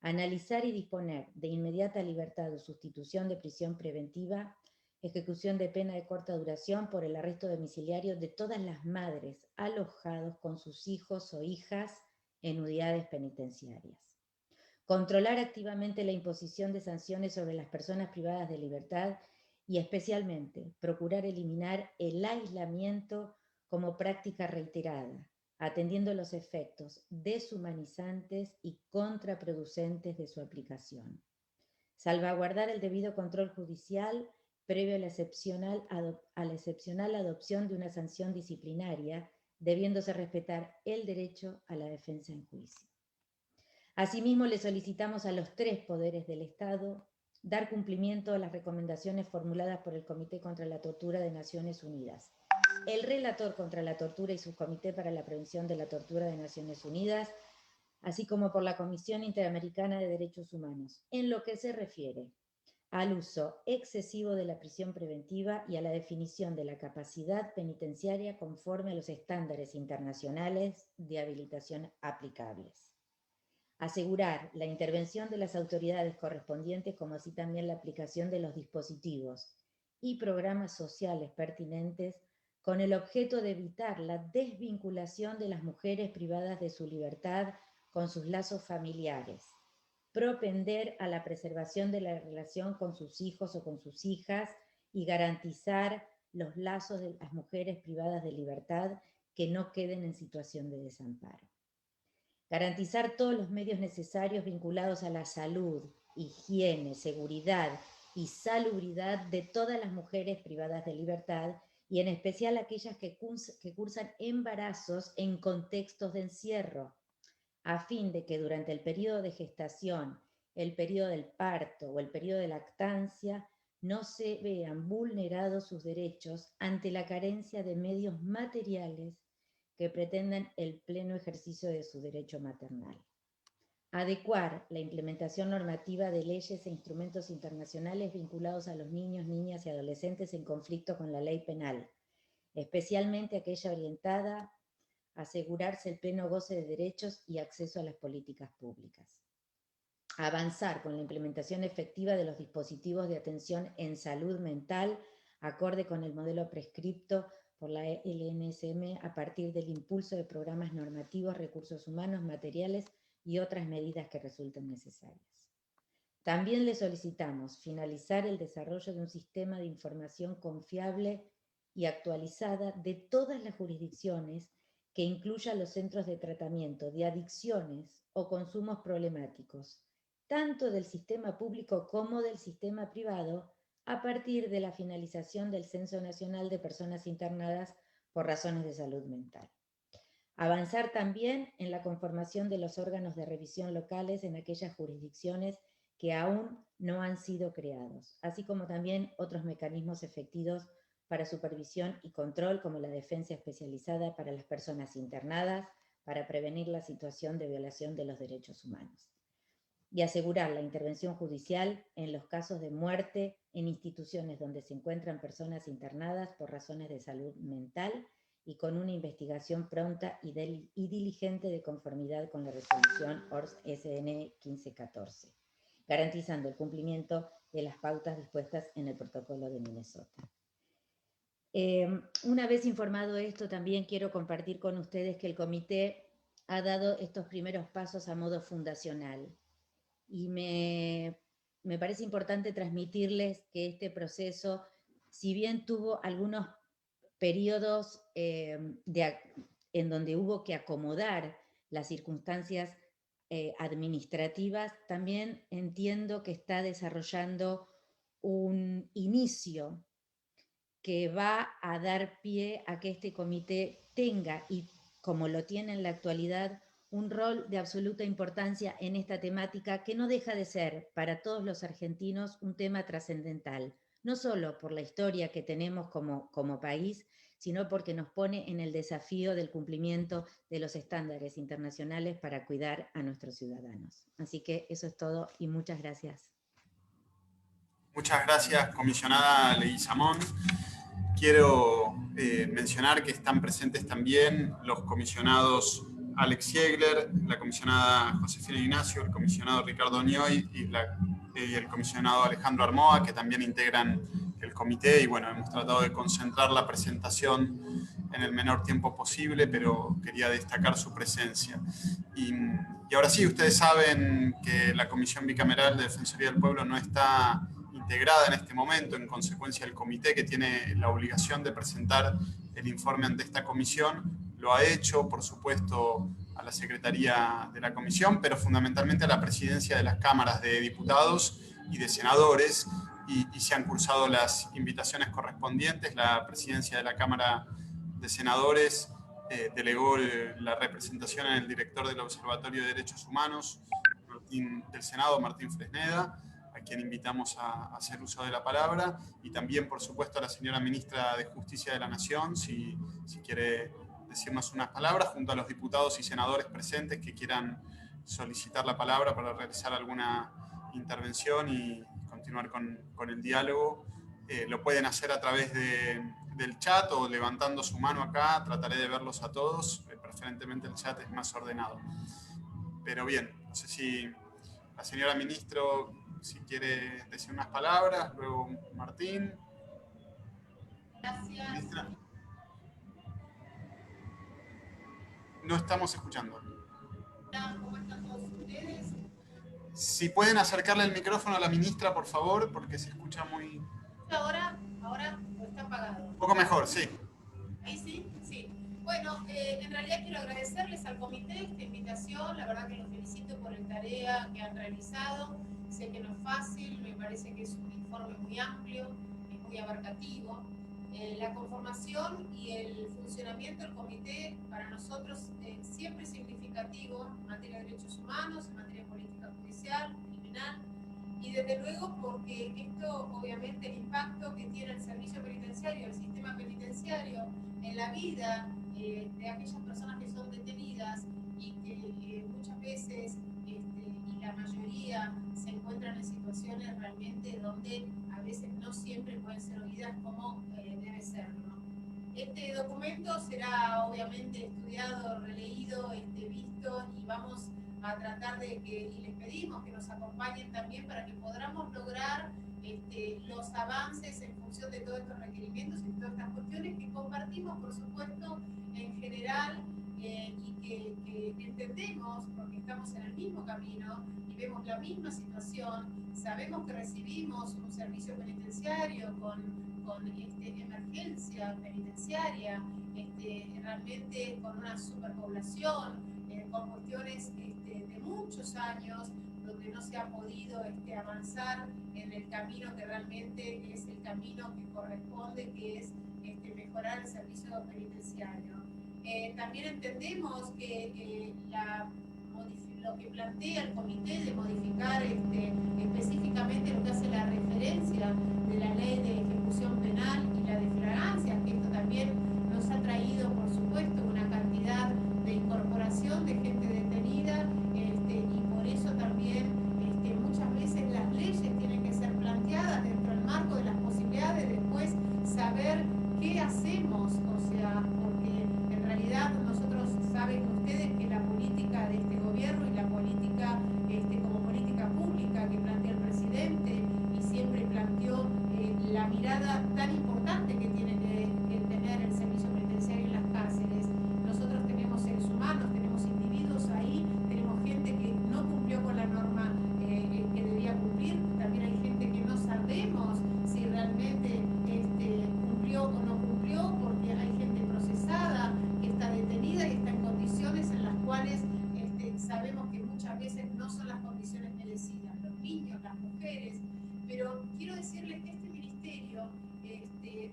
Analizar y disponer de inmediata libertad o sustitución de prisión preventiva, ejecución de pena de corta duración por el arresto domiciliario de todas las madres alojados con sus hijos o hijas en unidades penitenciarias. Controlar activamente la imposición de sanciones sobre las personas privadas de libertad y especialmente procurar eliminar el aislamiento como práctica reiterada, atendiendo los efectos deshumanizantes y contraproducentes de su aplicación. Salvaguardar el debido control judicial previo a la excepcional adopción de una sanción disciplinaria, debiéndose respetar el derecho a la defensa en juicio. Asimismo, le solicitamos a los 3 poderes del Estado dar cumplimiento a las recomendaciones formuladas por el Comité contra la Tortura de Naciones Unidas, el Relator contra la Tortura y Subcomité para la Prevención de la Tortura de Naciones Unidas, así como por la Comisión Interamericana de Derechos Humanos, en lo que se refiere al uso excesivo de la prisión preventiva y a la definición de la capacidad penitenciaria conforme a los estándares internacionales de habilitación aplicables. Asegurar la intervención de las autoridades correspondientes, como así también la aplicación de los dispositivos y programas sociales pertinentes con el objeto de evitar la desvinculación de las mujeres privadas de su libertad con sus lazos familiares, propender a la preservación de la relación con sus hijos o con sus hijas y garantizar los lazos de las mujeres privadas de libertad que no queden en situación de desamparo. Garantizar todos los medios necesarios vinculados a la salud, higiene, seguridad y salubridad de todas las mujeres privadas de libertad y en especial aquellas que cursan embarazos en contextos de encierro, a fin de que durante el periodo de gestación, el periodo del parto o el periodo de lactancia no se vean vulnerados sus derechos ante la carencia de medios materiales que pretendan el pleno ejercicio de su derecho maternal. Adecuar la implementación normativa de leyes e instrumentos internacionales vinculados a los niños, niñas y adolescentes en conflicto con la ley penal, especialmente aquella orientada a asegurarse el pleno goce de derechos y acceso a las políticas públicas. Avanzar con la implementación efectiva de los dispositivos de atención en salud mental, acorde con el modelo prescripto por la LNSM a partir del impulso de programas normativos, recursos humanos, materiales y otras medidas que resulten necesarias. También le solicitamos finalizar el desarrollo de un sistema de información confiable y actualizada de todas las jurisdicciones que incluya los centros de tratamiento de adicciones o consumos problemáticos, tanto del sistema público como del sistema privado, a partir de la finalización del Censo Nacional de Personas Internadas por razones de salud mental. Avanzar también en la conformación de los órganos de revisión locales en aquellas jurisdicciones que aún no han sido creados, así como también otros mecanismos efectivos para supervisión y control, como la defensa especializada para las personas internadas, para prevenir la situación de violación de los derechos humanos. Y asegurar la intervención judicial en los casos de muerte en instituciones donde se encuentran personas internadas por razones de salud mental y con una investigación pronta y diligente de conformidad con la resolución ORS-SN 1514, garantizando el cumplimiento de las pautas dispuestas en el protocolo de Minnesota. Una vez informado esto, también quiero compartir con ustedes que el comité ha dado estos primeros pasos a modo fundacional. Y me parece importante transmitirles que este proceso, si bien tuvo algunos periodos en donde hubo que acomodar las circunstancias administrativas, también entiendo que está desarrollando un inicio que va a dar pie a que este comité tenga, y como lo tiene en la actualidad, un rol de absoluta importancia en esta temática que no deja de ser para todos los argentinos un tema trascendental, no solo por la historia que tenemos como país, sino porque nos pone en el desafío del cumplimiento de los estándares internacionales para cuidar a nuestros ciudadanos. Así que eso es todo y muchas gracias. Muchas gracias, comisionada Leguizamón. Quiero mencionar que están presentes también los comisionados Alex Ziegler, la comisionada Josefina Ignacio, el comisionado Ricardo Nioy y el comisionado Alejandro Armoa, que también integran el comité. Y bueno, hemos tratado de concentrar la presentación en el menor tiempo posible, pero quería destacar su presencia. Y ahora sí, ustedes saben que la Comisión Bicameral de Defensoría del Pueblo no está integrada en este momento, en consecuencia el comité, que tiene la obligación de presentar el informe ante esta comisión, lo ha hecho, por supuesto, a la Secretaría de la Comisión, pero fundamentalmente a la presidencia de las cámaras de diputados y de senadores, y se han cursado las invitaciones correspondientes. La presidencia de la Cámara de Senadores delegó la representación en el director del Observatorio de Derechos Humanos del Senado, Martín Fresneda, a quien invitamos a hacer uso de la palabra, y también, por supuesto, a la señora Ministra de Justicia de la Nación, si quiere decirnos unas palabras, junto a los diputados y senadores presentes que quieran solicitar la palabra para realizar alguna intervención y continuar con el diálogo. Lo pueden hacer a través del chat o levantando su mano acá. Trataré de verlos a todos, preferentemente el chat es más ordenado. Pero bien, no sé si la señora Ministro, si quiere decir unas palabras, luego Martín. Gracias. Ministra. No estamos escuchando. ¿Cómo están todos ustedes? Si pueden acercarle el micrófono a la ministra, por favor, porque se escucha muy... ¿Ahora o está apagado? Un poco mejor, sí. ¿Ahí sí? Sí. Bueno, en realidad quiero agradecerles al comité esta invitación. La verdad que los felicito por la tarea que han realizado. Sé que no es fácil, me parece que es un informe muy amplio, es muy abarcativo. La conformación y el funcionamiento del comité para nosotros siempre es significativo en materia de derechos humanos, en materia de política judicial, criminal, y desde luego porque esto, obviamente, el impacto que tiene el servicio penitenciario, el sistema penitenciario, en la vida de aquellas personas que son detenidas y que muchas veces, y la mayoría, se encuentran en situaciones realmente donde a veces no siempre pueden ser oídas como debe ser, ¿no? Este documento será obviamente estudiado, releído, visto, y vamos a tratar de que, y les pedimos que nos acompañen también para que podamos lograr los avances en función de todos estos requerimientos y todas estas cuestiones que compartimos, por supuesto, en general, y que entendemos porque estamos en el mismo camino y vemos la misma situación. Sabemos que recibimos un servicio penitenciario con emergencia penitenciaria, realmente con una superpoblación, con cuestiones de muchos años donde no se ha podido avanzar en el camino que realmente es el camino que corresponde, que es mejorar el servicio penitenciario. También entendemos que lo que plantea el comité de modificar específicamente lo que hace la referencia de la ley de ejecución penal y la de flagrancia, que esto también nos ha traído, por supuesto, una cantidad de incorporación de gente detenida, y por eso también muchas veces las leyes tienen que ser planteadas dentro del marco de las posibilidades de después saber qué hacemos, o sea, porque en realidad nosotros saben ustedes que la política de este gobierno y la política como política pública que plantea el presidente y siempre planteó la mirada tan importante que tiene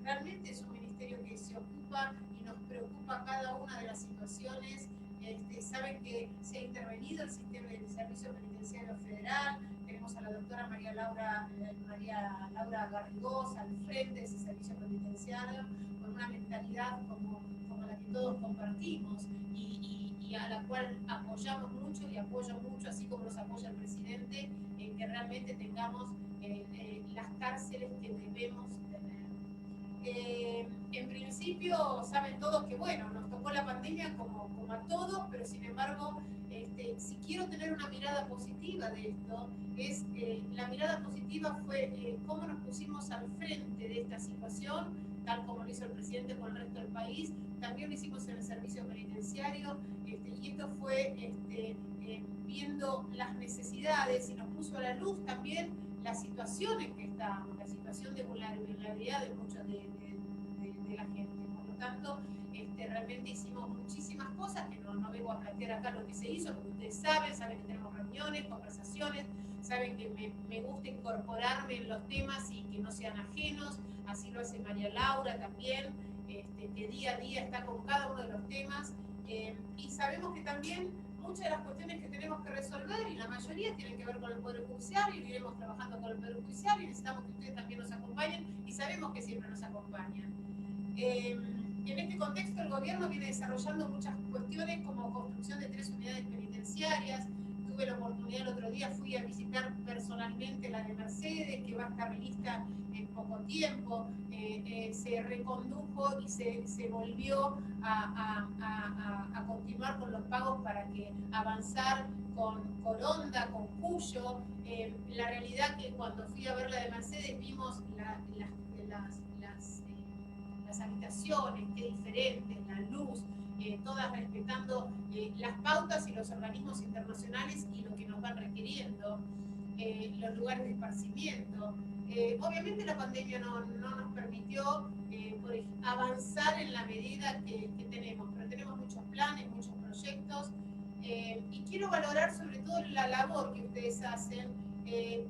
realmente es un ministerio que se ocupa y nos preocupa cada una de las situaciones. Saben que se ha intervenido el sistema del Servicio Penitenciario Federal, tenemos a la doctora María Laura Garrigós al frente de ese servicio penitenciario, con una mentalidad como la que todos compartimos y a la cual apoyamos mucho y apoyo mucho, así como nos apoya el presidente, en que realmente tengamos las cárceles que debemos tener. En principio, saben todos que, bueno, nos tocó la pandemia como a todos, pero sin embargo, si quiero tener una mirada positiva de esto, la mirada positiva fue cómo nos pusimos al frente de esta situación, tal como lo hizo el presidente con el resto del país, también lo hicimos en el servicio penitenciario, y esto fue viendo las necesidades y nos puso a la luz también las situaciones que estábamos, la situación de vulnerabilidad de muchos de la gente. Por lo tanto, realmente hicimos muchísimas cosas, que no vengo a plantear acá lo que se hizo, porque ustedes saben que tenemos reuniones, conversaciones, saben que me gusta incorporarme en los temas y que no sean ajenos, así lo hace María Laura también, que día a día está con cada uno de los temas, y sabemos que también muchas de las cuestiones que tenemos que resolver, y la mayoría tienen que ver con el Poder Judicial, y iremos trabajando con el Poder Judicial, y necesitamos que ustedes también nos acompañen, y sabemos que siempre nos acompañan. En este contexto, el gobierno viene desarrollando muchas cuestiones, como construcción de 3 unidades penitenciarias. Tuve la oportunidad el otro día, fui a visitar personalmente la de Mercedes, que va a estar lista en poco tiempo. Se recondujo y se volvió a continuar con los pagos para que avanzar con Coronda, con Cuyo. La realidad que cuando fui a ver la de Mercedes vimos las habitaciones, qué diferentes, la luz, todas respetando las pautas y los organismos internacionales y lo que nos van requiriendo, los lugares de esparcimiento. Obviamente la pandemia no nos permitió avanzar en la medida que tenemos, pero tenemos muchos planes, muchos proyectos, y quiero valorar sobre todo la labor que ustedes hacen,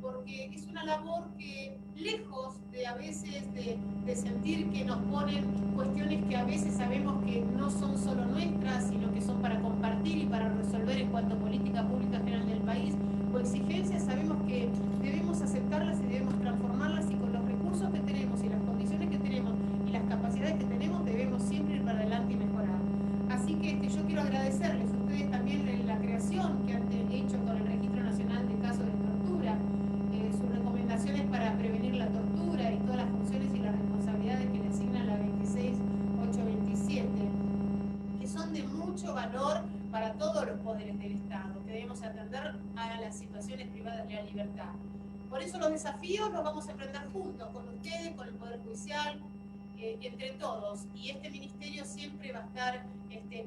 porque es una labor que, lejos de a veces de sentir que nos ponen cuestiones que a veces sabemos que no son solo nuestras, sino que son para compartir y para resolver en cuanto a política pública general del país, o exigencias, sabemos que debemos aceptarlas y debemos transformarlas, y con los recursos que tenemos y las condiciones que tenemos y las capacidades que tenemos, debemos siempre ir para adelante y mejorar. Así que yo quiero agradecerles a ustedes también la creación que han hecho con el Registro Nacional de Casos de Tortura, sus recomendaciones para prevenir la tortura y todas las funciones y las responsabilidades que le asigna la 26827, que son de mucho valor para todos los poderes del Estado, que debemos atender a las situaciones privadas de la libertad. Por eso los desafíos los vamos a emprender juntos, con ustedes, con el Poder Judicial, entre todos, y este ministerio siempre va a estar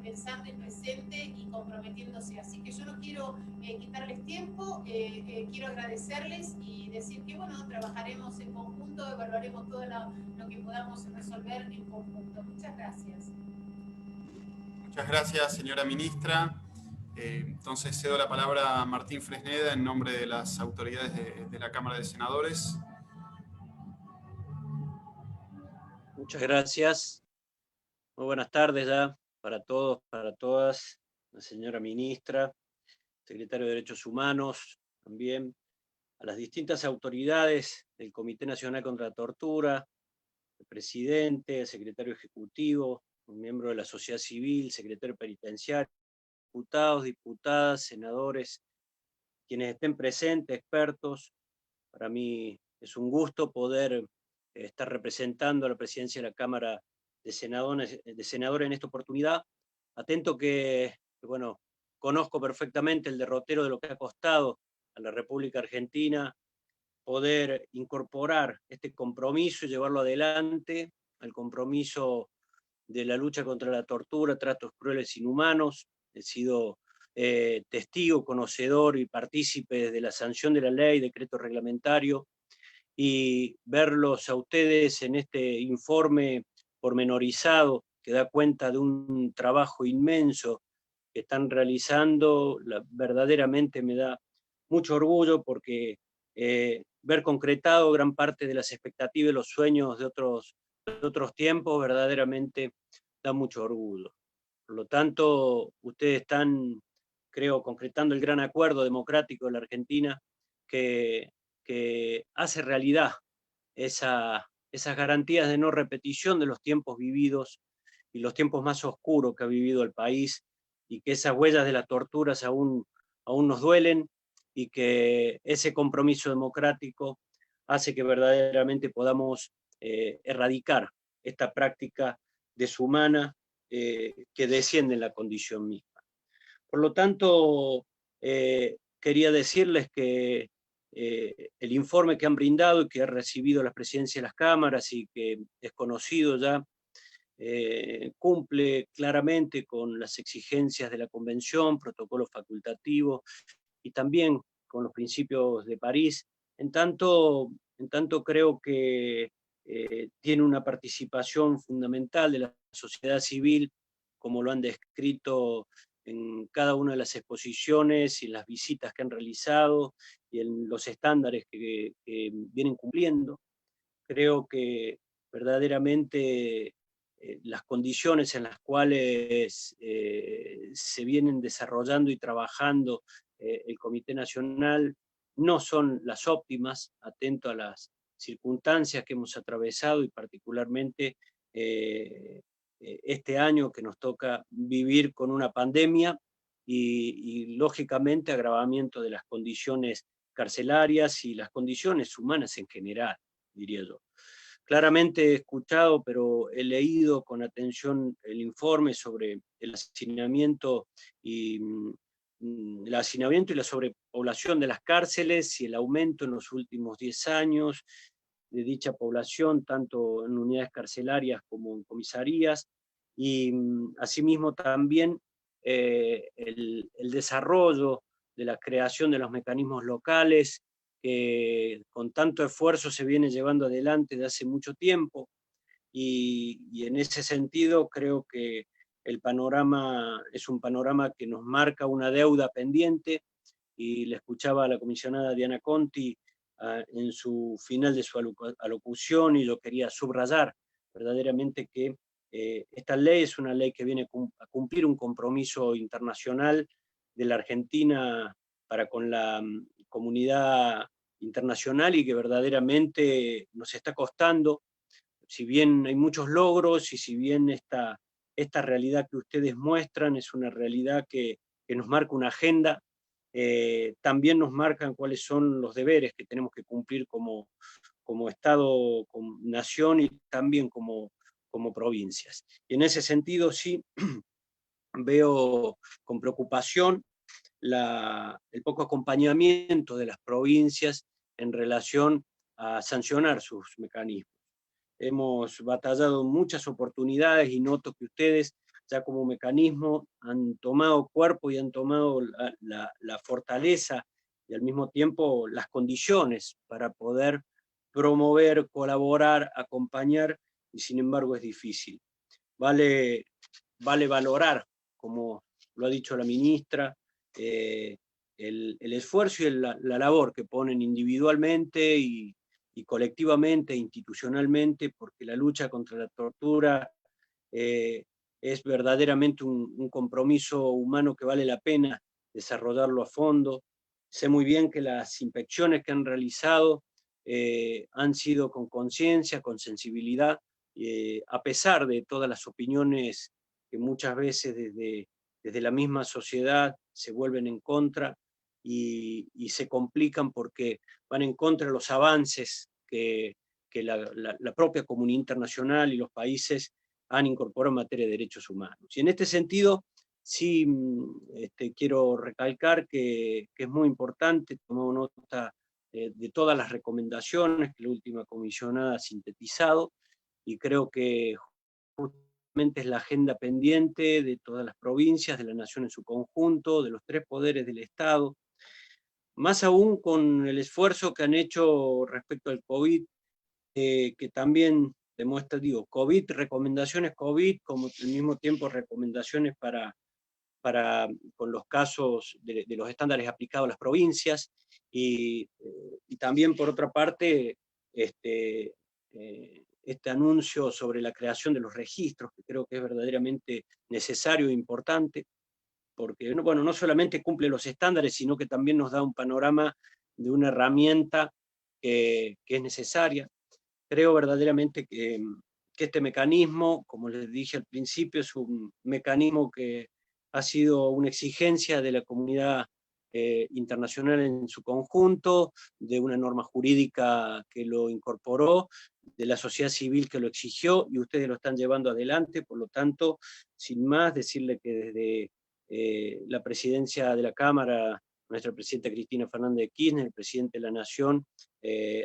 pensando en presente y comprometiéndose, así que yo no quiero quitarles tiempo, quiero agradecerles y decir que bueno, trabajaremos en conjunto, evaluaremos todo lo que podamos resolver en conjunto. Muchas gracias. Muchas gracias, señora ministra. Entonces cedo la palabra a Martín Fresneda en nombre de las autoridades de la Cámara de Senadores. Muchas gracias. Muy buenas tardes ya para todos, para todas, la señora ministra, secretario de Derechos Humanos, también a las distintas autoridades del Comité Nacional contra la Tortura, el presidente, el secretario ejecutivo, un miembro de la sociedad civil, secretario penitenciario, diputados, diputadas, senadores, quienes estén presentes, expertos. Para mí es un gusto poder estar representando a la presidencia de la Cámara de Senadores en esta oportunidad. Atento que, bueno, conozco perfectamente el derrotero de lo que ha costado a la República Argentina poder incorporar este compromiso y llevarlo adelante, al compromiso de la lucha contra la tortura, tratos crueles e inhumanos. He sido testigo, conocedor y partícipe de la sanción de la ley, decreto reglamentario, y verlos a ustedes en este informe pormenorizado que da cuenta de un trabajo inmenso que están realizando, verdaderamente me da mucho orgullo, porque ver concretado gran parte de las expectativas y los sueños de otros otros tiempos verdaderamente da mucho orgullo. Por lo tanto, ustedes están, creo, concretando el gran acuerdo democrático de la Argentina que hace realidad esas garantías de no repetición de los tiempos vividos y los tiempos más oscuros que ha vivido el país, y que esas huellas de las torturas aún nos duelen, y que ese compromiso democrático hace que verdaderamente podamos erradicar esta práctica deshumana que desciende en la condición misma. Por lo tanto, quería decirles que el informe que han brindado y que ha recibido la presidencia de las cámaras y que es conocido ya, cumple claramente con las exigencias de la Convención, protocolo facultativo y también con los principios de París. En tanto creo que tiene una participación fundamental de la sociedad civil, como lo han descrito en cada una de las exposiciones y en las visitas que han realizado y en los estándares que vienen cumpliendo. Creo que verdaderamente las condiciones en las cuales se vienen desarrollando y trabajando el Comité Nacional no son las óptimas, atento a las circunstancias que hemos atravesado y particularmente este año que nos toca vivir con una pandemia y lógicamente agravamiento de las condiciones carcelarias y las condiciones humanas en general, diría yo. Claramente he escuchado, pero he leído con atención el informe sobre el hacinamiento y la sobrepoblación de las cárceles y el aumento en los últimos 10 años de dicha población, tanto en unidades carcelarias como en comisarías, y asimismo también el desarrollo de la creación de los mecanismos locales, que con tanto esfuerzo se viene llevando adelante desde hace mucho tiempo, y en ese sentido creo que el panorama es un panorama que nos marca una deuda pendiente, y le escuchaba a la comisionada Diana Conti en su final de su alocución, y yo quería subrayar verdaderamente que esta ley es una ley que viene a cumplir un compromiso internacional de la Argentina para con la comunidad internacional, y que verdaderamente nos está costando, si bien hay muchos logros y si bien esta realidad que ustedes muestran es una realidad que nos marca una agenda, también nos marcan cuáles son los deberes que tenemos que cumplir como Estado, como nación y también como provincias. Y en ese sentido sí veo con preocupación el poco acompañamiento de las provincias en relación a sancionar sus mecanismos. Hemos batallado muchas oportunidades y noto que ustedes ya como mecanismo han tomado cuerpo y han tomado la fortaleza y al mismo tiempo las condiciones para poder promover, colaborar, acompañar, y sin embargo es difícil. Vale valorar, como lo ha dicho la ministra, el esfuerzo y la labor que ponen individualmente y colectivamente, institucionalmente, porque la lucha contra la tortura es verdaderamente un compromiso humano que vale la pena desarrollarlo a fondo. Sé muy bien que las inspecciones que han realizado han sido con conciencia, con sensibilidad, a pesar de todas las opiniones que muchas veces desde la misma sociedad se vuelven en contra y se complican porque van en contra de los avances que la propia comunidad internacional y los países han incorporado en materia de derechos humanos. Y en este sentido, sí quiero recalcar que es muy importante, tomar nota de todas las recomendaciones que la última comisionada ha sintetizado, y creo que justamente es la agenda pendiente de todas las provincias, de la nación en su conjunto, de los tres poderes del Estado, más aún con el esfuerzo que han hecho respecto al COVID, que también demuestra, recomendaciones COVID, como al mismo tiempo recomendaciones con los casos de los estándares aplicados a las provincias, y también por otra parte este anuncio sobre la creación de los registros, que creo que es verdaderamente necesario e importante, porque bueno, no solamente cumple los estándares, sino que también nos da un panorama de una herramienta que es necesaria. Creo verdaderamente que este mecanismo, como les dije al principio, es un mecanismo que ha sido una exigencia de la comunidad internacional en su conjunto, de una norma jurídica que lo incorporó, de la sociedad civil que lo exigió, y ustedes lo están llevando adelante. Por lo tanto, sin más, decirle que desde la presidencia de la Cámara, nuestra presidenta Cristina Fernández de Kirchner, el presidente de la Nación,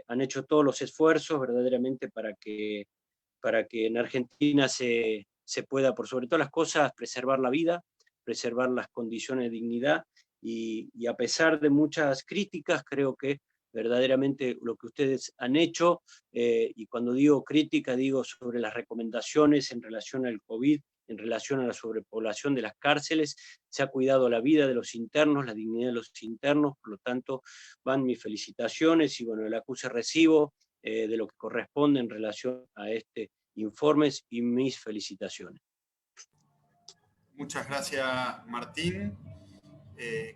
han hecho todos los esfuerzos verdaderamente para que en Argentina se pueda, por sobre todas las cosas, preservar la vida, preservar las condiciones de dignidad, y a pesar de muchas críticas, creo que verdaderamente lo que ustedes han hecho, y cuando digo crítica, digo sobre las recomendaciones en relación al COVID, en relación a la sobrepoblación de las cárceles, se ha cuidado la vida de los internos, la dignidad de los internos. Por lo tanto, van mis felicitaciones, y bueno, el acuse recibo de lo que corresponde en relación a este informe, y mis felicitaciones. Muchas gracias, Martín.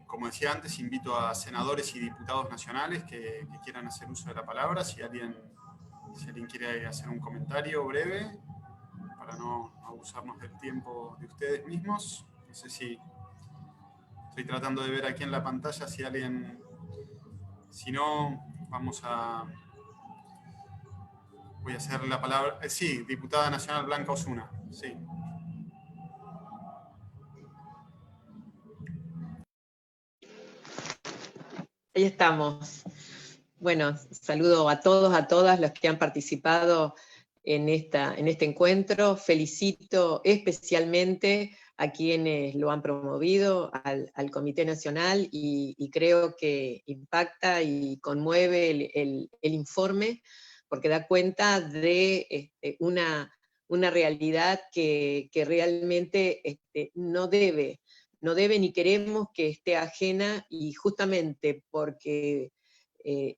Como decía antes, invito a senadores y diputados nacionales que quieran hacer uso de la palabra. Si alguien quiere hacer un comentario breve, para no abusarnos del tiempo de ustedes mismos. No sé si estoy tratando de ver aquí en la pantalla si alguien... Si no, voy a hacer la palabra... sí, diputada nacional Blanca Osuna. Sí. Ahí estamos. Bueno, saludo a todos, a todas los que han participado en este encuentro. Felicito especialmente a quienes lo han promovido, al Comité Nacional, y creo que impacta y conmueve el informe, porque da cuenta de una realidad que realmente no debe ni queremos que esté ajena, y justamente porque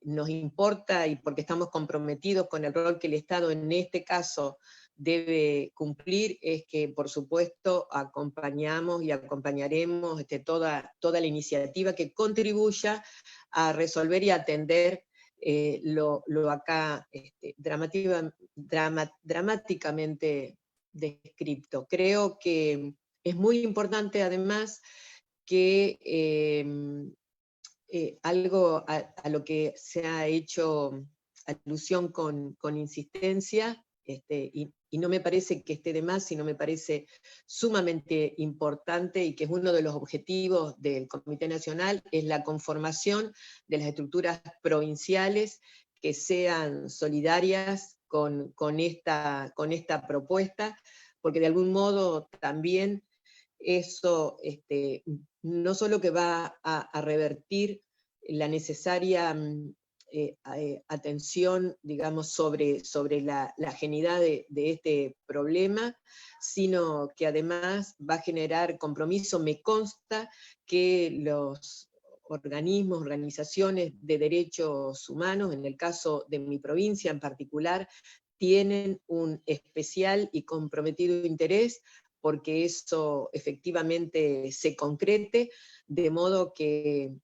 nos importa y porque estamos comprometidos con el rol que el Estado en este caso debe cumplir, es que por supuesto acompañamos y acompañaremos toda la iniciativa que contribuya a resolver y atender lo acá dramáticamente descrito. Creo que es muy importante además que algo a lo que se ha hecho alusión con insistencia, y no me parece que esté de más, sino me parece sumamente importante, y que es uno de los objetivos del Comité Nacional, es la conformación de las estructuras provinciales que sean solidarias con esta propuesta, porque de algún modo también eso no solo que va a revertir la necesaria atención, digamos, sobre la ajenidad de este problema, sino que además va a generar compromiso. Me consta que los organismos, organizaciones de derechos humanos, en el caso de mi provincia en particular, tienen un especial y comprometido interés porque eso efectivamente se concrete, de modo que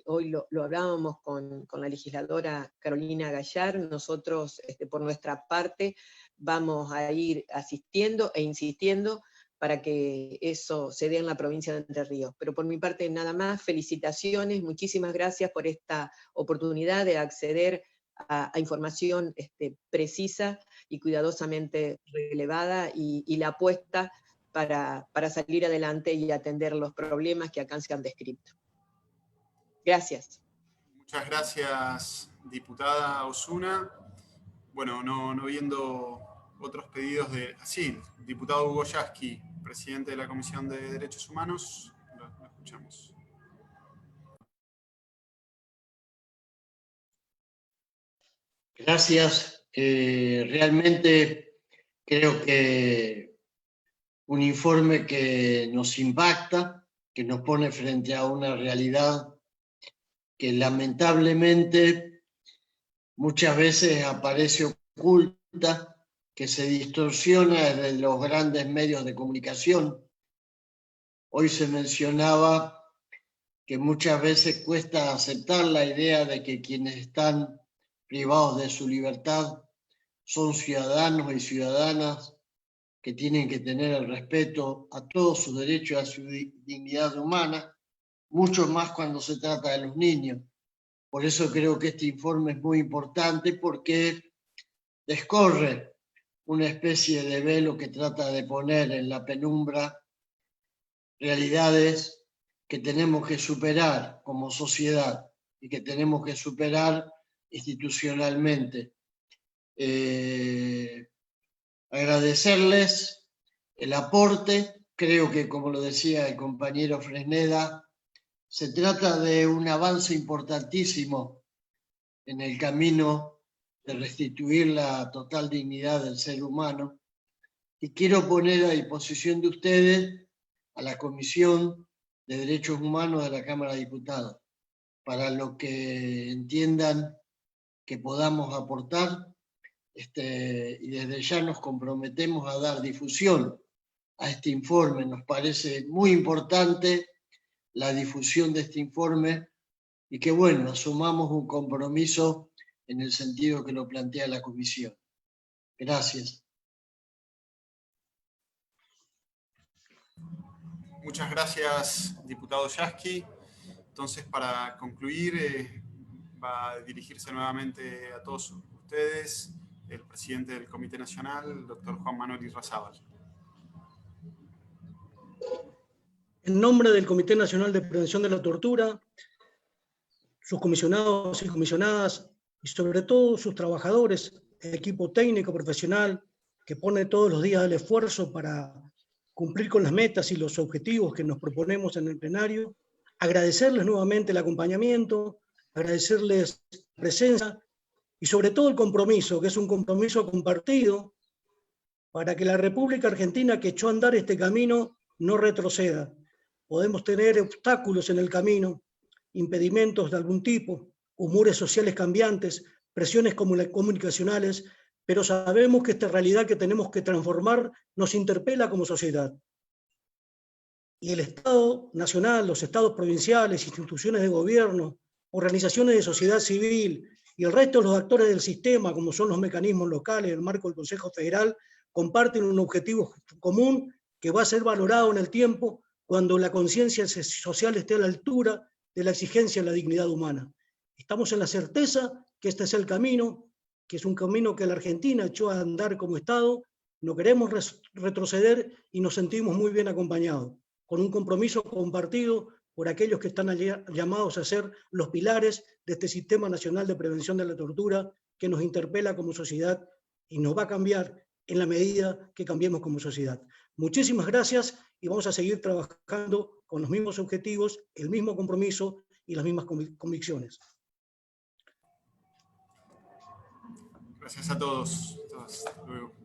hoy lo hablábamos con la legisladora Carolina Gallar. Nosotros por nuestra parte vamos a ir asistiendo e insistiendo para que eso se dé en la provincia de Entre Ríos. Pero por mi parte nada más, felicitaciones, muchísimas gracias por esta oportunidad de acceder a información precisa y cuidadosamente relevada, y la apuesta para salir adelante y atender los problemas que acá se han descrito. Gracias. Muchas gracias, diputada Osuna. Bueno, no viendo otros pedidos de... Sí, diputado Hugo Yasky, presidente de la Comisión de Derechos Humanos, lo escuchamos. Gracias. Realmente creo que un informe que nos impacta, que nos pone frente a una realidad que lamentablemente muchas veces aparece oculta que se distorsiona desde los grandes medios de comunicación. Hoy se mencionaba que muchas veces cuesta aceptar la idea de que quienes están privados de su libertad son ciudadanos y ciudadanas que tienen que tener el respeto a todos sus derechos, a su dignidad humana, mucho más cuando se trata de los niños. Por eso creo que este informe es muy importante, porque descorre una especie de velo que trata de poner en la penumbra realidades que tenemos que superar como sociedad y que tenemos que superar institucionalmente. Agradecerles el aporte. Creo que, como lo decía el compañero Fresneda, se trata de un avance importantísimo en el camino de restituir la total dignidad del ser humano. Y quiero poner a disposición de ustedes a la Comisión de Derechos Humanos de la Cámara de Diputados, para lo que entiendan que podamos aportar, y desde ya nos comprometemos a dar difusión a este informe. Nos parece muy importante la difusión de este informe y que, bueno, asumamos un compromiso en el sentido que lo plantea la Comisión. Gracias. Muchas gracias, diputado Yasky. Entonces, para concluir, va a dirigirse nuevamente a todos ustedes el presidente del Comité Nacional, el doctor Juan Manuel Irrazábal. En nombre del Comité Nacional de Prevención de la Tortura, sus comisionados y comisionadas, y sobre todo sus trabajadores, el equipo técnico profesional que pone todos los días el esfuerzo para cumplir con las metas y los objetivos que nos proponemos en el plenario, agradecerles nuevamente el acompañamiento, agradecerles la presencia y sobre todo el compromiso, que es un compromiso compartido para que la República Argentina, que echó a andar este camino, no retroceda. Podemos tener obstáculos en el camino, impedimentos de algún tipo, humores sociales cambiantes, presiones comunicacionales, pero sabemos que esta realidad que tenemos que transformar nos interpela como sociedad. Y el Estado nacional, los estados provinciales, instituciones de gobierno, organizaciones de sociedad civil y el resto de los actores del sistema, como son los mecanismos locales, el marco del Consejo Federal, comparten un objetivo común que va a ser valorado en el tiempo cuando la conciencia social esté a la altura de la exigencia de la dignidad humana. Estamos en la certeza que este es el camino, que es un camino que la Argentina echó a andar como Estado, no queremos retroceder y nos sentimos muy bien acompañados, con un compromiso compartido por aquellos que están llamados a ser los pilares de este Sistema Nacional de Prevención de la Tortura que nos interpela como sociedad y nos va a cambiar en la medida que cambiemos como sociedad. Muchísimas gracias y vamos a seguir trabajando con los mismos objetivos, el mismo compromiso y las mismas convicciones. Gracias a todos. Hasta luego.